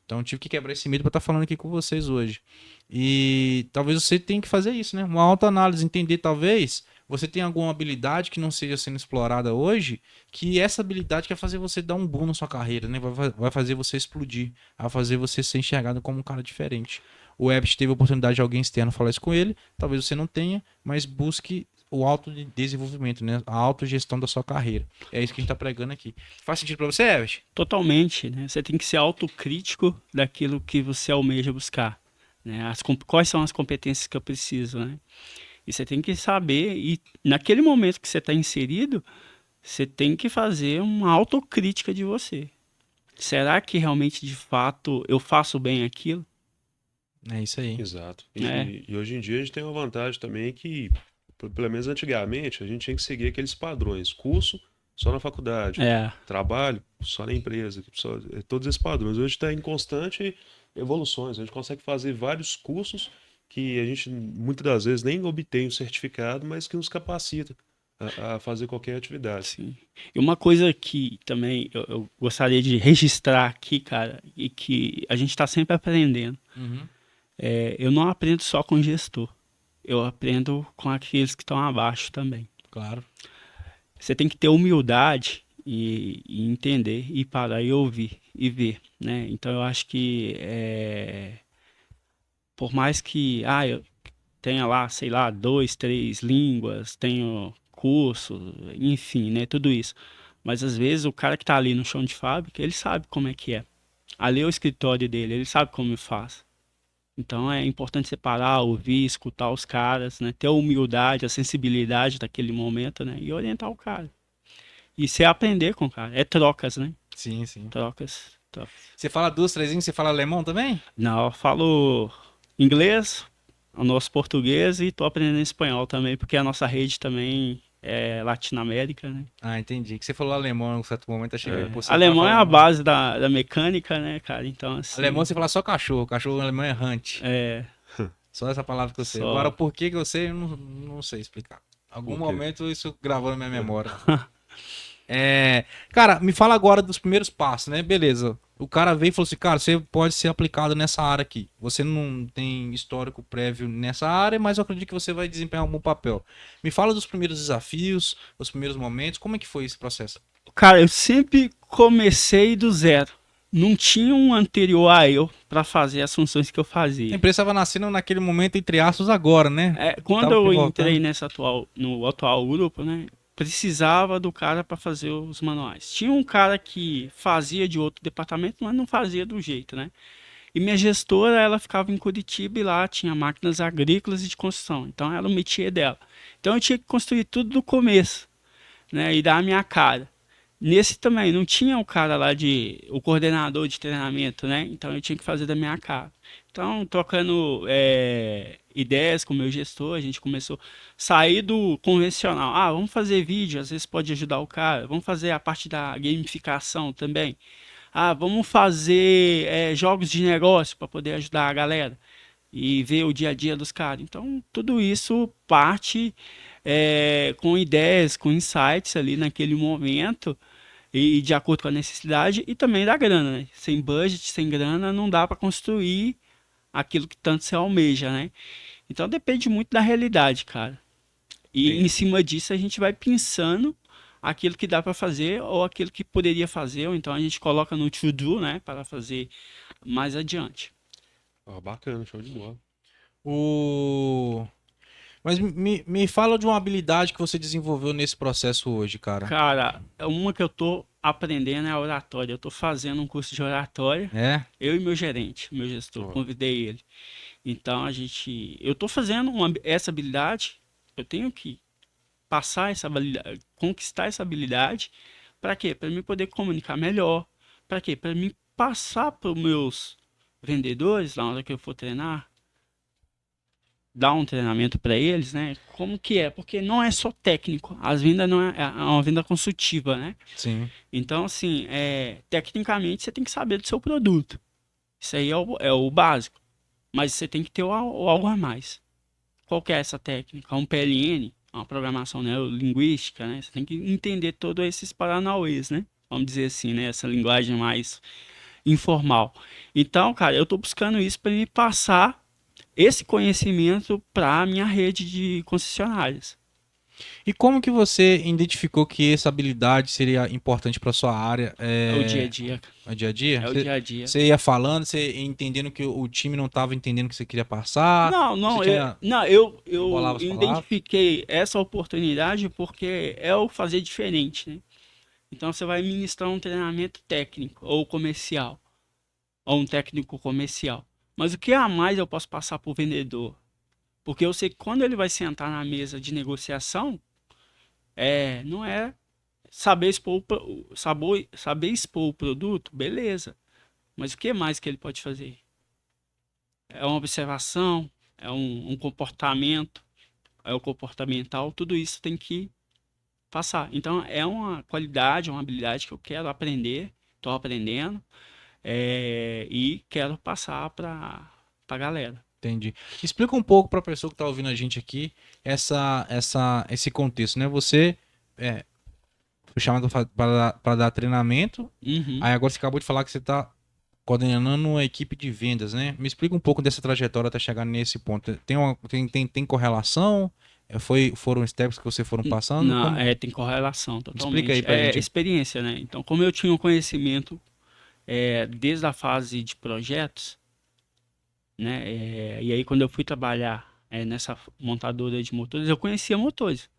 Então eu tive que quebrar esse medo para estar falando aqui com vocês hoje. E talvez você tenha que fazer isso, né? Uma autoanálise, entender talvez você tem alguma habilidade que não seja sendo explorada hoje, que essa habilidade quer fazer você dar um boom na sua carreira, né? Vai fazer você explodir, vai fazer você ser enxergado como um cara diferente. O Ebert teve a oportunidade de alguém externo falar isso com ele, talvez você não tenha, mas busque o autodesenvolvimento, né? A autogestão da sua carreira. É isso que a gente tá pregando aqui. Faz sentido para você, Ebert? Totalmente, né? Você tem que ser autocrítico daquilo que você almeja buscar, né? Quais são as competências que eu preciso, né? E você tem que saber, e naquele momento que você está inserido, você tem que fazer uma autocrítica de você. Será que realmente, de fato, eu faço bem aquilo? É isso aí. Exato. É. E hoje em dia a gente tem uma vantagem também que, pelo menos antigamente, a gente tinha que seguir aqueles padrões. Curso, só na faculdade. É, Trabalho, só na empresa. Todos esses padrões. Hoje está em constante evoluções. A gente consegue fazer vários cursos que a gente muitas das vezes nem obtém o certificado, mas que nos capacita a fazer qualquer atividade. sim. E uma coisa que também eu gostaria de registrar aqui, cara, e que a gente está sempre aprendendo. Uhum. Eu não aprendo só com gestor. Eu aprendo com aqueles que estão abaixo também. Claro. Você tem que ter humildade e entender e parar e ouvir e ver, né? Então eu acho que por mais que eu tenha lá, sei lá, 2, 3 línguas, tenho curso, enfim, né? Tudo isso. Mas às vezes o cara que está ali no chão de fábrica, ele sabe como é que é. Ali é o escritório dele, ele sabe como faz. Então é importante separar, ouvir, escutar os caras, né? Ter a humildade, a sensibilidade daquele momento, né? E orientar o cara. E se aprender com o cara. É trocas, né? Sim, sim. Trocas, trocas. Você fala duas, três línguas, você fala alemão também? Não, eu falo inglês, o nosso português e tô aprendendo espanhol também, porque a nossa rede também é Latinoamérica, né? Ah, entendi. Que você falou alemão em um certo momento, achei que pô, você tava Alemão é falando a alemão. base da mecânica, né, cara? Então, Alemão assim, você fala só cachorro. Cachorro alemão é hunt. é Só essa palavra que eu sei. Agora, só. por que que eu sei, eu não sei explicar. Algum Por quê? momento isso gravou na minha memória. É, cara, me fala agora dos primeiros passos, né? Beleza. O cara veio e falou assim, cara, você pode ser aplicado nessa área aqui. Você não tem histórico prévio nessa área, mas eu acredito que você vai desempenhar um bom papel. Me fala dos primeiros desafios, os primeiros momentos, como é que foi esse processo? Cara, eu sempre comecei do zero. Não tinha um anterior a eu para fazer as funções que eu A fazia. empresa estava nascendo naquele momento, entre aspas, agora, né? Quando Tava eu pivotando. entrei no atual grupo, né, precisava do cara para fazer os manuais. Tinha um cara que fazia de outro departamento, mas não fazia do jeito, né? E minha gestora, ela ficava em Curitiba e lá tinha máquinas agrícolas e de construção. Então era o métier dela. Então eu tinha que construir tudo do começo, né, e dar a minha cara. Nesse também, não tinha o cara lá o coordenador de treinamento, né? Então eu tinha que fazer da minha cara. Então, trocando ideias com o meu gestor, a gente começou a sair do convencional. Ah, vamos fazer vídeo, às vezes pode ajudar o cara. Vamos fazer a parte da gamificação também. Ah, vamos fazer jogos de negócio para poder ajudar a galera e ver o dia a dia dos caras. Então, tudo isso parte com ideias, com insights ali naquele momento e de acordo com a necessidade e também da grana, né? Sem budget, sem grana, não dá para construir aquilo que tanto se almeja, né? Então depende muito da realidade, cara. E em Entendi. cima disso a gente vai pensando aquilo que dá para fazer ou aquilo que poderia fazer, ou então a gente coloca no to-do, né, para fazer mais adiante. Ah, bacana, show de bola. O... Mas me fala de uma habilidade que você desenvolveu nesse processo hoje, cara. Cara, uma que eu tô aprendendo é a oratória. Eu tô fazendo um curso de oratória. É? Eu e meu gerente, meu gestor, Ó, convidei ele. Então eu tô fazendo essa habilidade. Eu tenho que passar essa habilidade, conquistar essa habilidade. Para quê? Para mim poder comunicar melhor. Para quê? Para mim passar para os meus vendedores na hora que eu for treinar, dar um treinamento para eles, né? Como que é? Porque não é só técnico. As vendas não é uma venda consultiva, né? Sim. Então, assim, tecnicamente você tem que saber do seu produto. Isso aí é o básico. Mas você tem que ter o algo a mais. Qual que é essa técnica? Um PLN, uma programação neurolinguística, né? Você tem que entender todos esses paranauês, né? Vamos dizer assim, né? Essa linguagem mais informal. Então, cara, eu tô buscando isso para me passar esse conhecimento para a minha rede de concessionárias. E como que você identificou que essa habilidade seria importante para sua área? É o dia a dia. No dia a dia? É o dia a dia. Você ia falando, você ia entendendo que o time não estava entendendo o que você queria passar? Não, Você não, tinha não, eu embolava as palavras? identifiquei essa oportunidade porque é o fazer diferente, né? Então você vai ministrar um treinamento técnico ou comercial, ou um técnico comercial. Mas o que a mais eu posso passar para o vendedor? Porque eu sei que quando ele vai sentar na mesa de negociação, não é saber expor o produto, beleza. Mas o que mais que ele pode fazer? É uma observação, é um comportamento, é o comportamental, tudo isso tem que passar. Então é uma qualidade, é uma habilidade que eu quero aprender, estou aprendendo e quero passar para a galera. Entendi. Explica um pouco para a pessoa que está ouvindo a gente aqui esse contexto, né? Você foi chamado para dar treinamento, Uhum. aí agora você acabou de falar que você está coordenando uma equipe de vendas, né? Me explica um pouco dessa trajetória até chegar nesse ponto. Tem correlação? Foram steps que você foram passando? Não, Como? tem correlação Explica aí totalmente. pra É gente. experiência, né? Então, como eu tinha um conhecimento desde a fase de projetos, né? E aí quando eu fui trabalhar nessa montadora de motores, eu conhecia motores.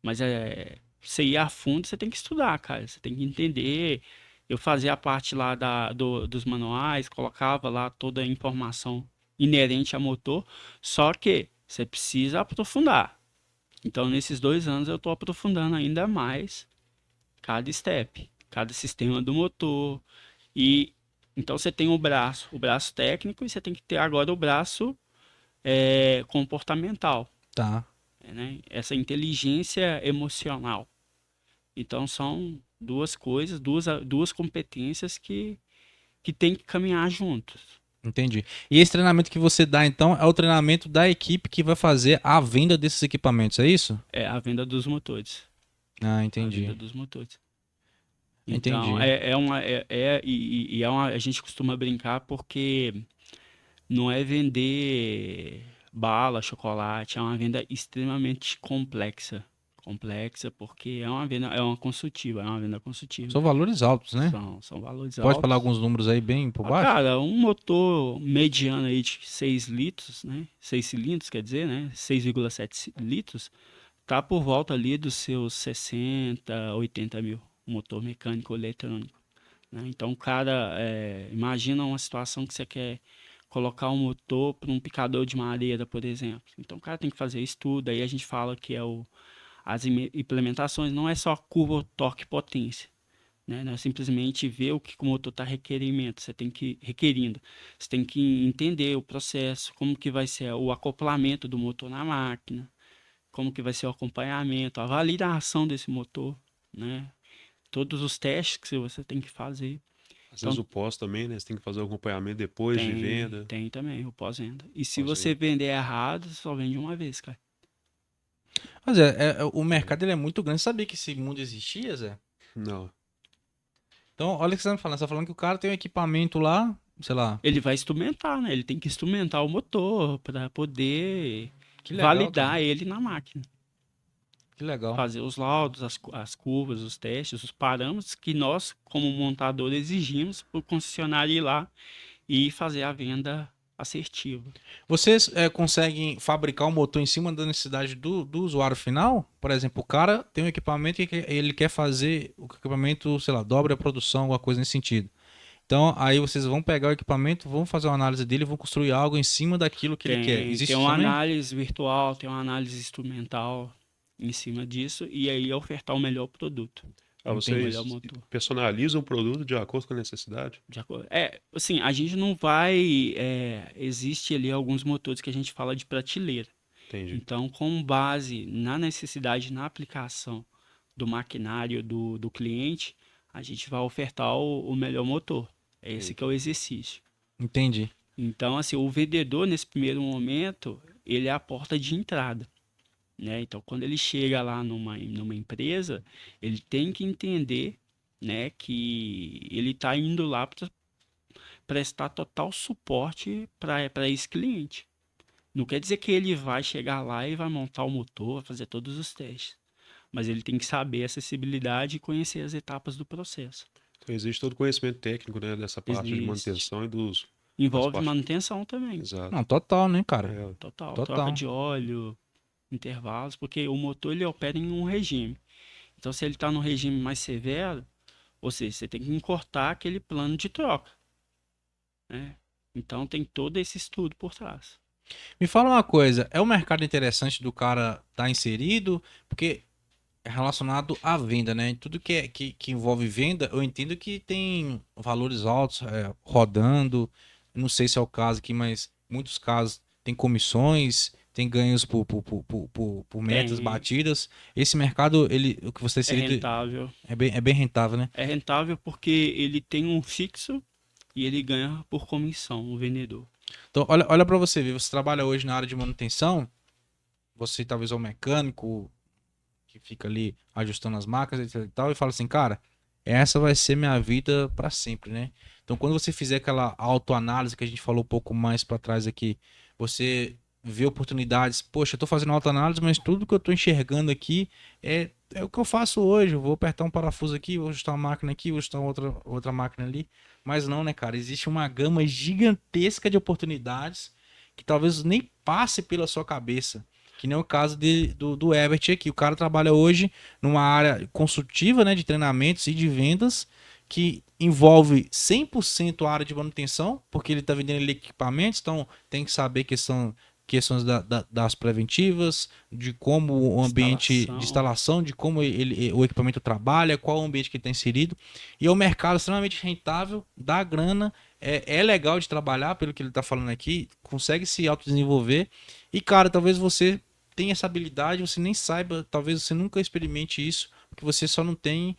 Mas você ir a fundo, você tem que estudar, cara. Você tem que entender. Eu fazia a parte lá dos manuais, colocava lá toda a informação inerente a motor, só que você precisa aprofundar. Então, nesses 2 anos, eu estou aprofundando ainda mais cada step, cada sistema do motor. E então você tem o braço técnico, e você tem que ter agora o braço comportamental, Tá. né? Essa inteligência emocional. Então são duas coisas, duas competências que tem que caminhar juntos. Entendi. E esse treinamento que você dá, então, é o treinamento da equipe que vai fazer a venda desses equipamentos, é isso? É a venda dos motores. Ah, A venda entendi. dos motores. Então, Entendi. a gente costuma brincar porque não é vender bala, chocolate, é uma venda extremamente complexa. Complexa porque é uma consultiva, é uma venda consultiva. São valores altos, né? São valores Pode falar altos. alguns números aí bem por baixo? Cara, um motor mediano aí de 6 litros, né? 6 cilindros, quer dizer, né? 6,7 litros, tá por volta ali dos seus 60, 80 mil. Motor mecânico ou eletrônico, né? Então, cara, imagina uma situação que você quer colocar um motor para um picador de madeira, por exemplo. Então, o cara tem que fazer estudo. Aí a gente fala que as implementações não é só curva, torque e potência, né? Não é simplesmente ver o que o motor está requerimento. Requerindo. Você tem que entender o processo, como que vai ser o acoplamento do motor na máquina, como que vai ser o acompanhamento, a validação desse motor, né? Todos os testes que você tem que fazer. Às Então, vezes o pós também, né? Você tem que fazer o acompanhamento depois de venda. tem também o pós-venda. E se Pós-venda. você vender errado, você só vende uma vez, cara. Mas o mercado ele é muito grande. Você sabia que esse mundo existia, Zé? Não. Então, olha o que você tá me falando. Você tá falando que o cara tem um equipamento lá, sei lá. Ele vai instrumentar, né? Ele tem que instrumentar o motor para poder Que legal, validar cara. ele na máquina. Que legal. Fazer os laudos, as curvas, os testes, os parâmetros que nós, como montador, exigimos para o concessionário ir lá e fazer a venda assertiva. Vocês conseguem fabricar o motor em cima da necessidade do usuário final? Por exemplo, o cara tem um equipamento que ele quer fazer o equipamento, sei lá, dobra a produção, alguma coisa nesse sentido. Então, aí vocês vão pegar o equipamento, vão fazer uma análise dele, vão construir algo em cima daquilo que ele quer. Existe Tem isso uma também? análise virtual, tem uma análise instrumental em cima disso, e aí ofertar o melhor produto. Ah, O vocês melhor motor. personalizam o produto de acordo com a necessidade? Assim, a gente não vai. Existe ali alguns motores que a gente fala de prateleira. Entendi. Então, com base na necessidade, na aplicação do maquinário do cliente, a gente vai ofertar o melhor motor. É esse que é o exercício. Entendi. Então, assim, o vendedor, nesse primeiro momento, ele é a porta de entrada, né? Então, quando ele chega lá numa empresa, ele tem que entender, né, que ele está indo lá para prestar total suporte para esse cliente. Não quer dizer que ele vai chegar lá e vai montar o motor, vai fazer todos os testes. Mas ele tem que saber a acessibilidade e conhecer as etapas do processo. Então existe todo o conhecimento técnico, né, dessa parte de Existe. manutenção e das Envolve partes. manutenção também. Exato. Não, total, né, cara? É, Total. Total. Troca de óleo, intervalos, porque o motor ele opera em um regime. Então, se ele está no regime mais severo, ou seja, você tem que encurtar aquele plano de troca, né? Então, tem todo esse estudo por trás. Me fala uma coisa, é um mercado interessante do cara estar inserido? Porque é relacionado à venda, né? Tudo que envolve venda, eu entendo que tem valores altos rodando. Não sei se é o caso aqui, mas muitos casos tem comissões, tem ganhos por metas Tem. batidas. Esse mercado, o que você está É inserido, rentável. é bem rentável, né? É rentável porque ele tem um fixo e ele ganha por comissão, o vendedor. Então, olha para você ver, você trabalha hoje na área de manutenção, você talvez é um mecânico que fica ali ajustando as máquinas e tal, e fala assim, cara, essa vai ser minha vida para sempre, né? Então, quando você fizer aquela autoanálise que a gente falou um pouco mais para trás aqui, você vê oportunidades, poxa, eu tô fazendo autoanálise, mas tudo que eu tô enxergando aqui é o que eu faço hoje. Eu vou apertar um parafuso aqui, vou ajustar uma máquina aqui, vou ajustar outra máquina ali. Mas não, né, cara? Existe uma gama gigantesca de oportunidades que talvez nem passe pela sua cabeça. Que nem o caso do Herbert aqui. O cara trabalha hoje numa área consultiva, né, de treinamentos e de vendas, que envolve 100% a área de manutenção, porque ele está vendendo ali equipamentos, então tem que saber questões das preventivas, de como o ambiente de instalação, de como o equipamento trabalha, qual o ambiente que ele está inserido. E é um mercado extremamente rentável, dá grana, é legal de trabalhar, pelo que ele está falando aqui, consegue se autodesenvolver. E, cara, talvez você tenha essa habilidade, você nem saiba, talvez você nunca experimente isso, porque você só não tem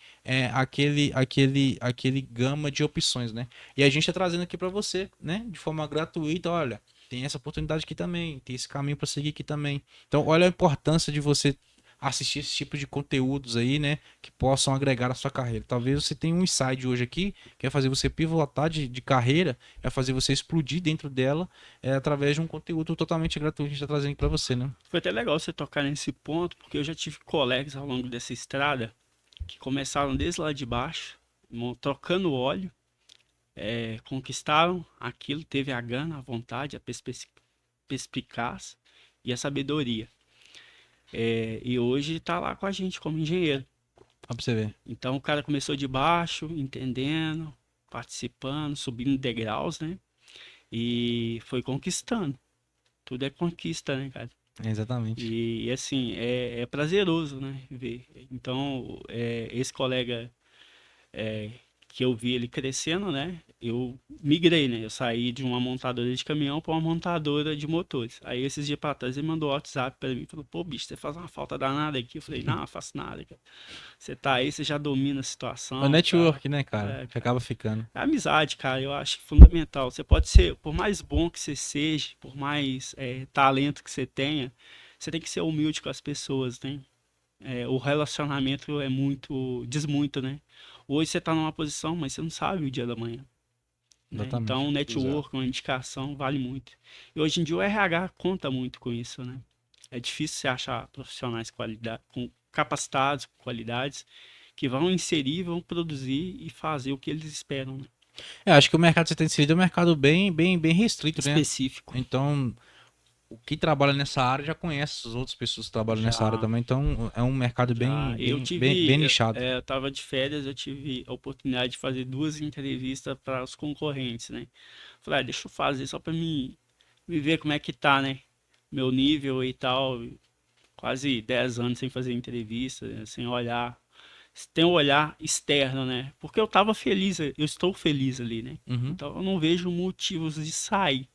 aquele gama de opções, né? E a gente está trazendo aqui para você, né? De forma gratuita, olha, tem essa oportunidade aqui também, tem esse caminho para seguir aqui também. Então, olha a importância de você assistir esse tipo de conteúdos aí, né, que possam agregar a sua carreira. Talvez você tenha um insight hoje aqui, que é fazer você pivotar de carreira, é fazer você explodir dentro dela, através de um conteúdo totalmente gratuito que a gente está trazendo para você, né? Foi até legal você tocar nesse ponto, porque eu já tive colegas ao longo dessa estrada que começaram desde lá de baixo, trocando óleo, conquistaram aquilo, teve a gana, a vontade, a perspicácia e a sabedoria. E hoje está lá com a gente como engenheiro. Só pra você ver. Então o cara começou de baixo, entendendo, participando, subindo degraus, né? E foi conquistando. Tudo é conquista, né, cara? Exatamente. E assim, é prazeroso, né? Ver. Então, esse colega que eu vi ele crescendo, né? Eu migrei, né? Eu saí de uma montadora de caminhão para uma montadora de motores. Aí esses dias para trás ele mandou um WhatsApp para mim, falou: "Pô, bicho, você faz uma falta danada aqui". Eu falei: "Não, não faço nada, cara. Você tá aí, você já domina a É o situação, tá?" network, né, cara? Que Cara. acaba ficando. A amizade, cara, eu acho fundamental. Você pode ser, por mais bom que você seja, por mais talento que você tenha, você tem que ser humilde com as pessoas, né? O relacionamento diz muito, né? Hoje você está numa posição, mas você não sabe o dia da manhã, né? Então, Exatamente. o Exato. network, uma indicação, vale muito. E hoje em dia o RH conta muito com isso, né? É difícil você achar profissionais capacitados, com qualidades, que vão inserir, vão produzir e fazer o que eles esperam, né? Acho que o mercado que você tem inserido é um mercado bem restrito, né? Específico. Então, o que trabalha nessa área já conhece as outras pessoas que trabalham nessa área Já, também. Então, é um mercado já. bem nichado. Eu tava de férias, eu tive a oportunidade de fazer 2 entrevistas para os concorrentes, né? Falei: deixa eu fazer só para me ver como é que tá, né? Meu nível e tal. Quase 10 anos sem fazer entrevista, né, sem olhar. Tem um olhar externo, né? Porque eu tava feliz, eu estou feliz ali, né? Uhum. Então eu não vejo motivos de sair.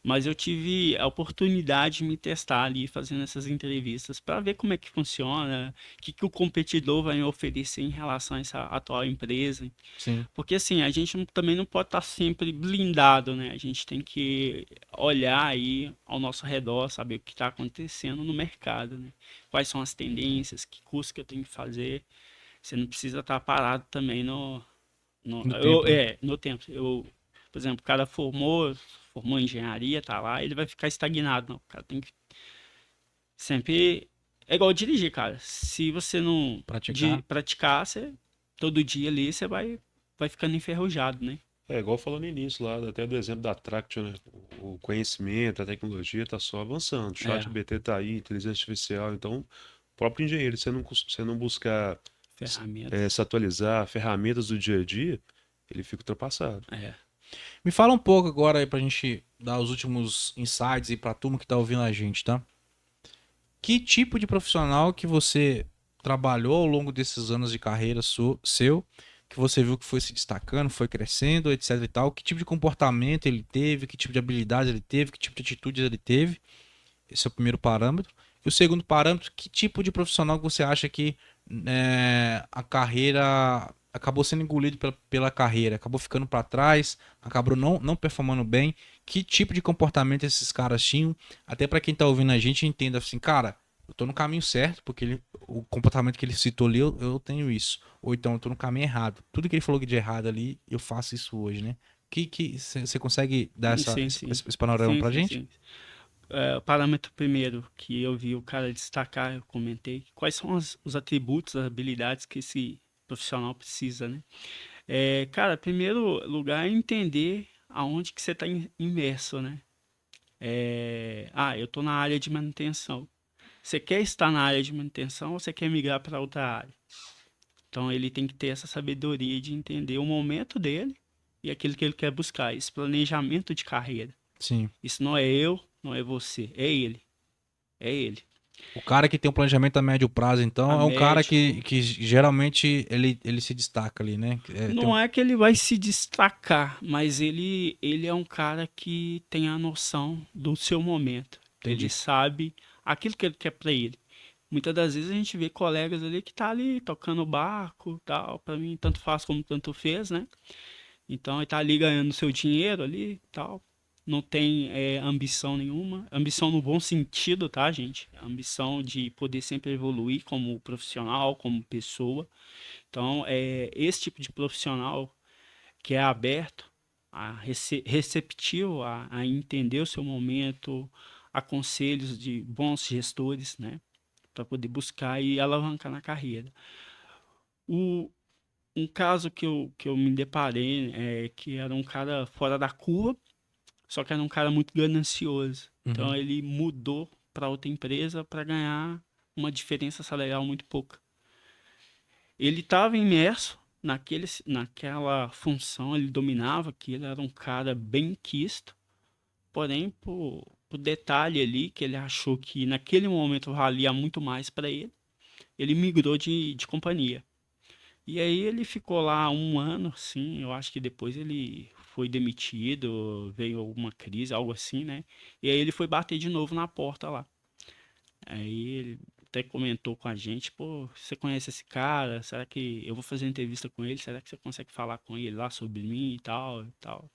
Mas eu tive a oportunidade de me testar ali, fazendo essas entrevistas, para ver como é que funciona, que o competidor vai me oferecer em relação a essa atual empresa. Sim. Porque assim, a gente também não pode estar sempre blindado, né? A gente tem que olhar aí ao nosso redor, saber o que está acontecendo no mercado, né? Quais são as tendências, que curso que eu tenho que fazer. Você não precisa estar parado também No tempo, né? no tempo. Por exemplo, o cara formou em engenharia, tá lá, ele vai ficar estagnado. Não, o cara tem que sempre. É igual dirigir, cara. Se você não Praticar. praticar, você, todo dia ali, você vai ficando enferrujado, né? É igual falou no início lá, até do exemplo da Traction, né? O conhecimento, a tecnologia está só avançando. O É, chat BT está aí, inteligência artificial. Então, o próprio engenheiro, se não buscar se ferramentas. atualizar, ferramentas do dia a dia, ele fica ultrapassado. É. Me fala um pouco agora aí pra gente dar os últimos insights aí pra turma que tá ouvindo a gente, tá? Que tipo de profissional que você trabalhou ao longo desses anos de carreira seu, que você viu que foi se destacando, foi crescendo, etc e tal? Que tipo de comportamento ele teve, que tipo de habilidades ele teve, que tipo de atitudes ele teve? Esse é o primeiro parâmetro. E o segundo parâmetro, que tipo de profissional que você acha que a carreira acabou sendo engolido pela carreira, acabou ficando para trás, acabou não performando bem? Que tipo de comportamento esses caras tinham? Até para quem tá ouvindo a gente entenda assim, cara, eu tô no caminho certo, porque o comportamento que ele citou ali, eu tenho isso. Ou então eu tô no caminho errado. Tudo que ele falou de errado ali, eu faço isso hoje, né? Que você consegue dar Sim, sim. esse panorama Sim, pra sim, gente? sim. O parâmetro primeiro que eu vi o cara destacar, eu comentei, quais são os atributos, as habilidades que esse profissional precisa, né? Cara, primeiro lugar é entender aonde que você está imerso, né? Eu estou na área de manutenção. Você quer estar na área de manutenção ou você quer migrar para outra área? Então ele tem que ter essa sabedoria de entender o momento dele e aquilo que ele quer buscar, esse planejamento de carreira. Sim. Isso não é eu, não é você, é ele. É ele. O cara que tem um planejamento a médio prazo, então, A é um cara médio, que geralmente ele se destaca ali, né? não é que ele vai se destacar, mas ele é um cara que tem a noção do seu momento. Ele Entendi. sabe aquilo que ele quer para ele. Muitas das vezes a gente vê colegas ali que tá ali tocando barco, tal, para mim tanto faz como tanto fez, né? Então ele tá ali ganhando seu dinheiro ali, tal. Não tem ambição nenhuma. Ambição no bom sentido, tá, gente? Ambição de poder sempre evoluir como profissional, como pessoa. Então, esse tipo de profissional que é aberto, receptivo a entender o seu momento, a conselhos de bons gestores, né? Para poder buscar e alavancar na carreira. O, um caso que eu me deparei é que era um cara fora da curva, só que era um cara muito ganancioso. Então Uhum. ele mudou para outra empresa para ganhar uma diferença salarial muito pouca. Ele estava imerso naquela função, ele dominava aquilo, era um cara bem quisto, porém, por detalhe ali, que ele achou que naquele momento valia muito mais para ele migrou de companhia. E aí ele ficou lá um ano, assim, eu acho que depois ele foi demitido, veio alguma crise, algo assim, né? E aí ele foi bater de novo na porta lá. Aí ele até comentou com a gente, pô, você conhece esse cara? Será que eu vou fazer uma entrevista com ele? Será que você consegue falar com ele lá sobre mim e tal, e tal?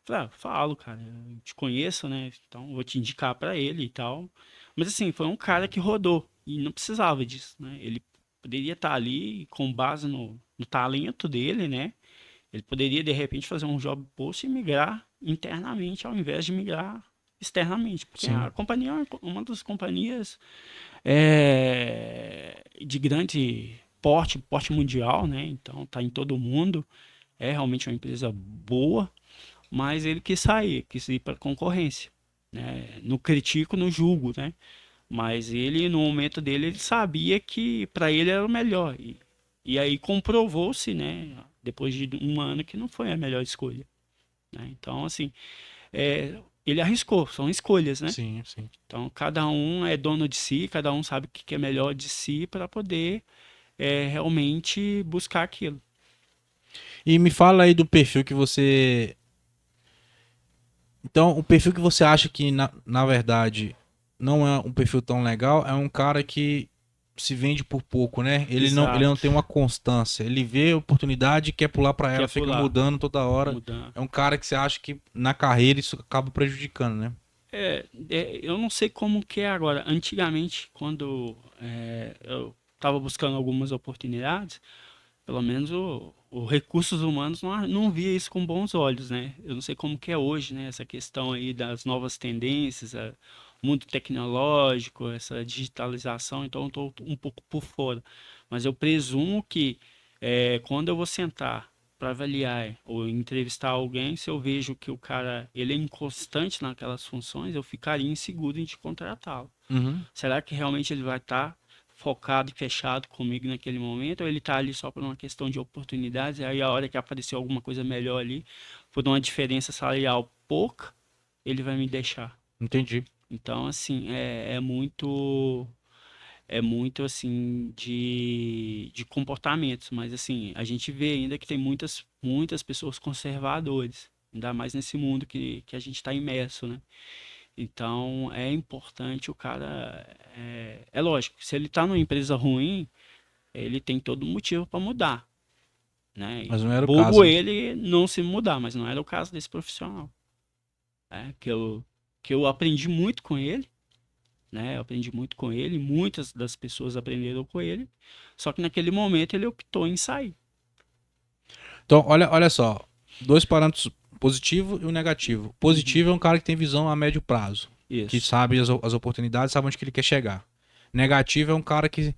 Falei, falo, cara, eu te conheço, né? Então vou te indicar pra ele e tal. Mas assim, foi um cara que rodou e não precisava disso, né? Ele poderia estar ali com base no talento dele, né? Ele poderia de repente fazer um job post e migrar internamente ao invés de migrar externamente, porque a Sim. companhia é uma das companhias de grande porte mundial, né? Então tá em todo mundo, é realmente uma empresa boa, mas ele quis ir para concorrência, né? No critico, no julgo, né? Mas ele, no momento dele, ele sabia que para ele era o melhor. E aí comprovou-se, né? Depois de um ano que não foi a melhor escolha, né? Então, assim, ele arriscou, são escolhas, né? Sim, sim. Então, cada um é dono de si, cada um sabe o que é melhor de si para poder realmente buscar aquilo. E me fala aí do perfil que você. Então, o perfil que você acha que, na verdade, não é um perfil tão legal, é um cara que se vende por pouco, né? Ele não Exato. tem uma constância. Ele vê a oportunidade e quer pular pra ela, Quer fica pular, mudando toda hora. mudar. É um cara que você acha que na carreira isso acaba prejudicando, né? Eu não sei como que é agora. Antigamente, quando eu estava buscando algumas oportunidades, pelo menos o recursos humanos não via isso com bons olhos, né? Eu não sei como que é hoje, né? Essa questão aí das novas tendências, o mundo tecnológico, essa digitalização, então eu estou um pouco por fora. Mas eu presumo que quando eu vou sentar para avaliar ou entrevistar alguém, se eu vejo que o cara ele é inconstante naquelas funções, eu ficaria inseguro em de contratá-lo. Uhum. Será que realmente ele vai estar focado e fechado comigo naquele momento, ou ele está ali só por uma questão de oportunidades, e aí a hora que apareceu alguma coisa melhor ali, por uma diferença salarial pouca, ele vai me deixar. Entendi. Então, assim, é muito assim de comportamentos, mas assim, a gente vê ainda que tem muitas pessoas conservadoras, ainda mais nesse mundo que a gente está imerso, né? Então é importante o cara. É lógico, se ele está numa empresa ruim, ele tem todo motivo para mudar, né? Mas E não era o caso, bobo né? ele não se mudar, mas não era o caso desse profissional. Que eu aprendi muito com ele, né? Eu aprendi muito com ele, muitas das pessoas aprenderam com ele, só que naquele momento ele optou em sair. Então, olha só. Dois parâmetros, positivo e o negativo. Uhum. Positivo é um cara que tem visão a médio prazo. Que Isso. sabe as oportunidades, sabe onde que ele quer chegar. Negativo é um cara que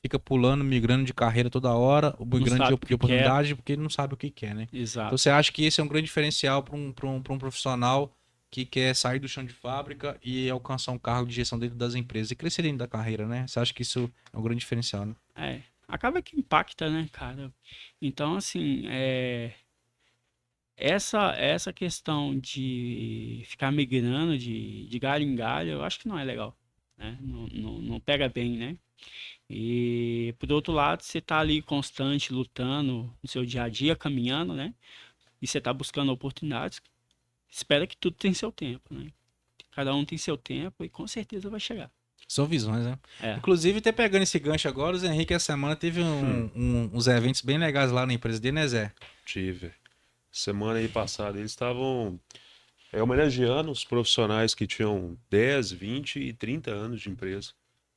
fica pulando, migrando de carreira toda hora, Não migrando sabe o de que quer. oportunidade, porque ele não sabe o que quer, né? Então você Exato. acha que esse é um grande diferencial para um profissional que quer sair do chão de fábrica e alcançar um cargo de gestão dentro das empresas e crescer dentro da carreira, né? Você acha que isso é um grande diferencial, né? acaba que impacta, né, cara? Então, assim, essa questão de ficar migrando de galho em galho, eu acho que não é legal, né? Não pega bem, né? E, por outro lado, você tá ali constante, lutando no seu dia a dia, caminhando, né? E você tá buscando oportunidades, espera que tudo tem seu tempo, né? Cada um tem seu tempo e com certeza vai chegar. São visões, né? É. Inclusive, até pegando esse gancho agora, o Zé Henrique, essa semana teve uns eventos bem legais lá na empresa dele, né, Zé? Tive. Semana aí passada, eles estavam homenageando os profissionais que tinham 10, 20 e 30 anos de empresa.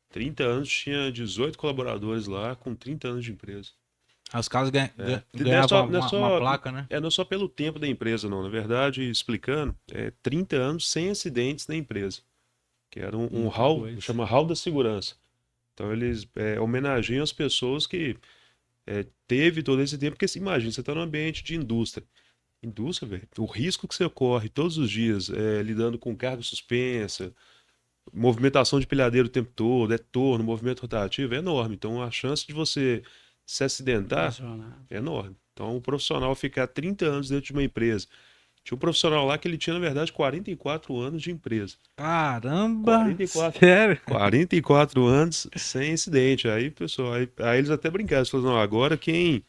30 anos tinha 18 colaboradores lá com 30 anos de empresa. Aí os caras Não é ganhavam só, não é uma só, placa, né? não é só pelo tempo da empresa, não. Na verdade, explicando, 30 anos sem acidentes na empresa. Que era um Muita hall, coisa. chama hall da segurança. Então eles homenageiam as pessoas que teve todo esse tempo, porque imagina, você está num ambiente de indústria. Indústria, velho, o risco que você corre todos os dias lidando com carga suspensa, movimentação de pilhadeiro o tempo todo, torno, movimento rotativo, é enorme. Então a chance de você se acidentar Lesionado. é enorme. Então o profissional ficar 30 anos dentro de uma empresa. Tinha um profissional lá que ele tinha, na verdade, 44 anos de empresa. Caramba! 44, Sério? 44 anos sem incidente. Aí, pessoal, aí eles até brincaram, eles falaram, não, agora quem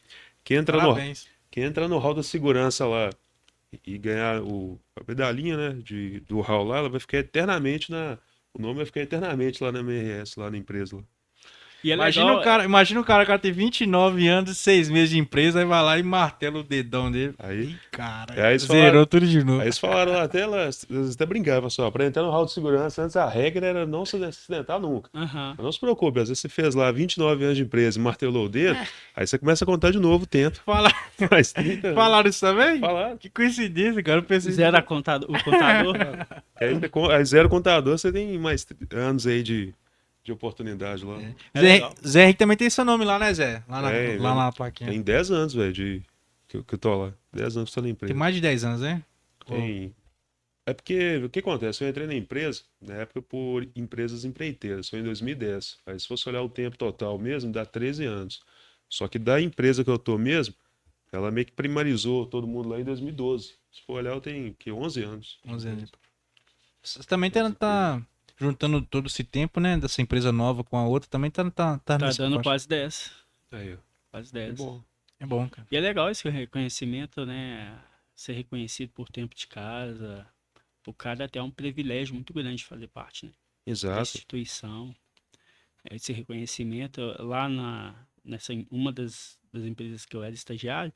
entra no, Parabéns. quem entra no hall da segurança lá e ganhar a medalhinha, né, do hall lá, ela vai ficar eternamente o nome vai ficar eternamente lá na MRS, lá na empresa lá. E é legal, Imagina o cara tem 29 anos e 6 meses de empresa, aí vai lá e martela o dedão dele. Aí, Ih, cara, aí eles zerou falaram, tudo de novo. aí eles falaram lá, eles até brincavam, só, para entrar no hall de segurança, antes a regra era não se acidentar nunca. aham. Mas não se preocupe, às vezes você fez lá 29 anos de empresa e martelou o dedo, aí você começa a contar de novo o tempo. Fala... Mais 30 anos. Falaram isso também? Falaram. Que coincidência, cara. Eu pensei... Zero o contador. Aí zero contador, você tem mais anos aí de oportunidade lá. É legal. Zé Henrique também tem seu nome lá, né, Zé? É, Lá velho, na plaquinha. tem 10 anos, velho, que eu tô lá. 10 anos que eu tô na Tem empresa. mais de 10 anos, né? Tem. É porque, o que acontece? Eu entrei na empresa, na época, por empresas empreiteiras, foi em 2010. Aí, se fosse olhar o tempo total mesmo, dá 13 anos. Só que da empresa que eu tô mesmo, ela meio que primarizou todo mundo lá em 2012. Se for olhar, eu tenho que 11 anos. 11 anos. Você também tá juntando todo esse tempo, né? Dessa empresa nova com a outra, também tá Tá nessa dando faixa. quase 10. Aí, ó. Quase É 10. bom. É bom, cara. E é legal esse reconhecimento, né? Ser reconhecido por tempo de casa. O cara até é um privilégio muito grande fazer parte, né? Da Exato. instituição. Esse reconhecimento lá nessa uma das empresas que eu era estagiário,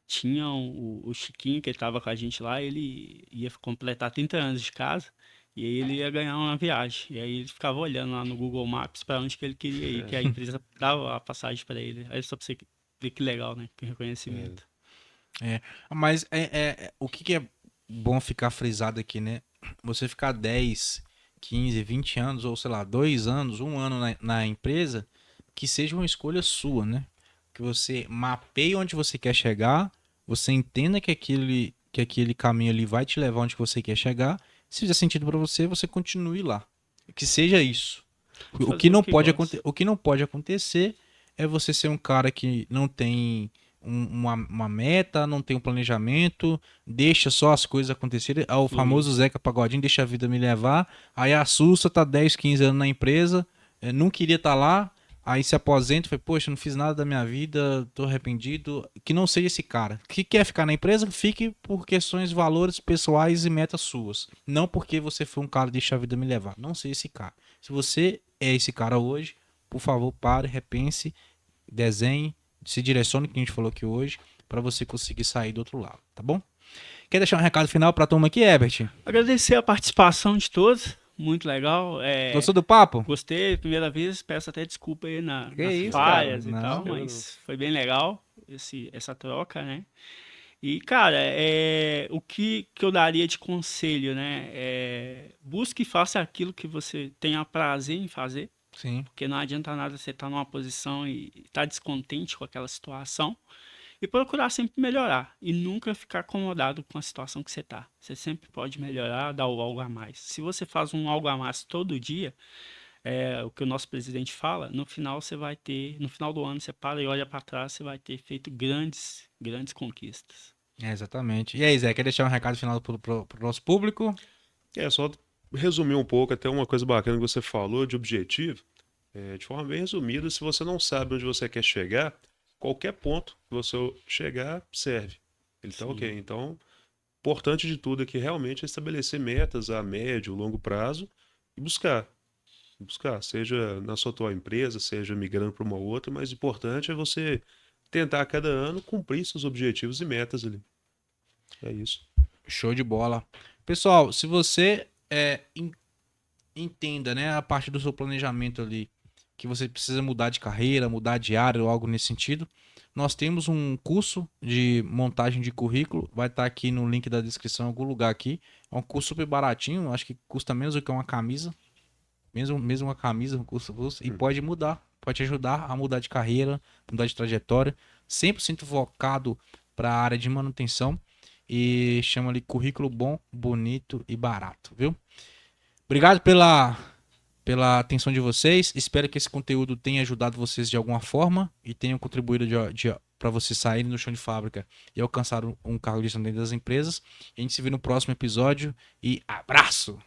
tinha o Chiquinho que estava com a gente lá, ele ia completar 30 anos de casa e aí ele ia ganhar uma viagem. E aí ele ficava olhando lá no Google Maps para onde que ele queria ir, que a empresa dava a passagem para ele. Aí só para você ver que legal, né? Que reconhecimento. Mas o que é bom ficar frisado aqui, né? Você ficar 10, 15, 20 anos, ou sei lá, 2 anos, 1 ano na empresa, que seja uma escolha sua, né? Que você mapeie onde você quer chegar, você entenda que aquele caminho ali vai te levar onde você quer chegar. Se fizer sentido para você, você continue lá. Que seja isso. O Fazer que não pode gosta. o que não pode acontecer é você ser um cara que não tem uma meta, não tem um planejamento, deixa só as coisas acontecerem. É o famoso Zeca Pagodinho, deixa a vida me levar. Aí assusta, tá 10, 15 anos na empresa, não queria estar lá, aí se aposenta, foi, poxa, não fiz nada da minha vida, tô arrependido. Que não seja esse cara. Que quer ficar na empresa, fique por questões, valores pessoais e metas suas. Não porque você foi um cara, deixa a vida me levar. Não seja esse cara. Se você é esse cara hoje, por favor, pare, repense, desenhe, se direcione, que a gente falou aqui hoje, para você conseguir sair do outro lado, tá bom? Quer deixar um recado final para a turma aqui, Herbert? Agradecer a participação de todos. Muito legal. Gostou do papo? Gostei, primeira vez, peço até desculpa aí nas isso, falhas cara. e tal, Não. mas foi bem legal essa troca, né? E, cara, o que eu daria de conselho, né? Busque e faça aquilo que você tenha prazer em fazer, Sim. porque não adianta nada você estar numa posição e estar descontente com aquela situação e procurar sempre melhorar e nunca ficar acomodado com a situação que você está. Você sempre pode melhorar, dar o algo a mais. Se você faz um algo a mais todo dia, é o que o nosso presidente fala, no final você vai ter, no final do ano você para e olha para trás, você vai ter feito grandes, grandes conquistas. Exatamente. E aí, Zé, quer deixar um recado final pro nosso público? Só resumir um pouco, até uma coisa bacana que você falou de objetivo. De forma bem resumida, se você não sabe onde você quer chegar, qualquer ponto que você chegar serve. Ele tá ok. Sim. Então, importante de tudo aqui realmente é estabelecer metas a médio, longo prazo e buscar. Buscar, seja na sua atual empresa, seja migrando para uma outra, mas o importante é você tentar a cada ano cumprir seus objetivos e metas ali. É isso. Show de bola. Pessoal, se você entenda, né, a parte do seu planejamento ali, que você precisa mudar de carreira, mudar de área ou algo nesse sentido, nós temos um curso de montagem de currículo, vai estar aqui no link da descrição, em algum lugar aqui. É um curso super baratinho, acho que custa menos do que uma camisa, mesmo uma camisa, custa, e pode mudar, pode te ajudar a mudar de carreira, mudar de trajetória, 100% focado para a área de manutenção e chama ali currículo bom, bonito e barato, viu? Obrigado pela atenção de vocês. Espero que esse conteúdo tenha ajudado vocês de alguma forma e tenha contribuído para vocês saírem do chão de fábrica e alcançar um cargo de gestão dentro das empresas. A gente se vê no próximo episódio e abraço!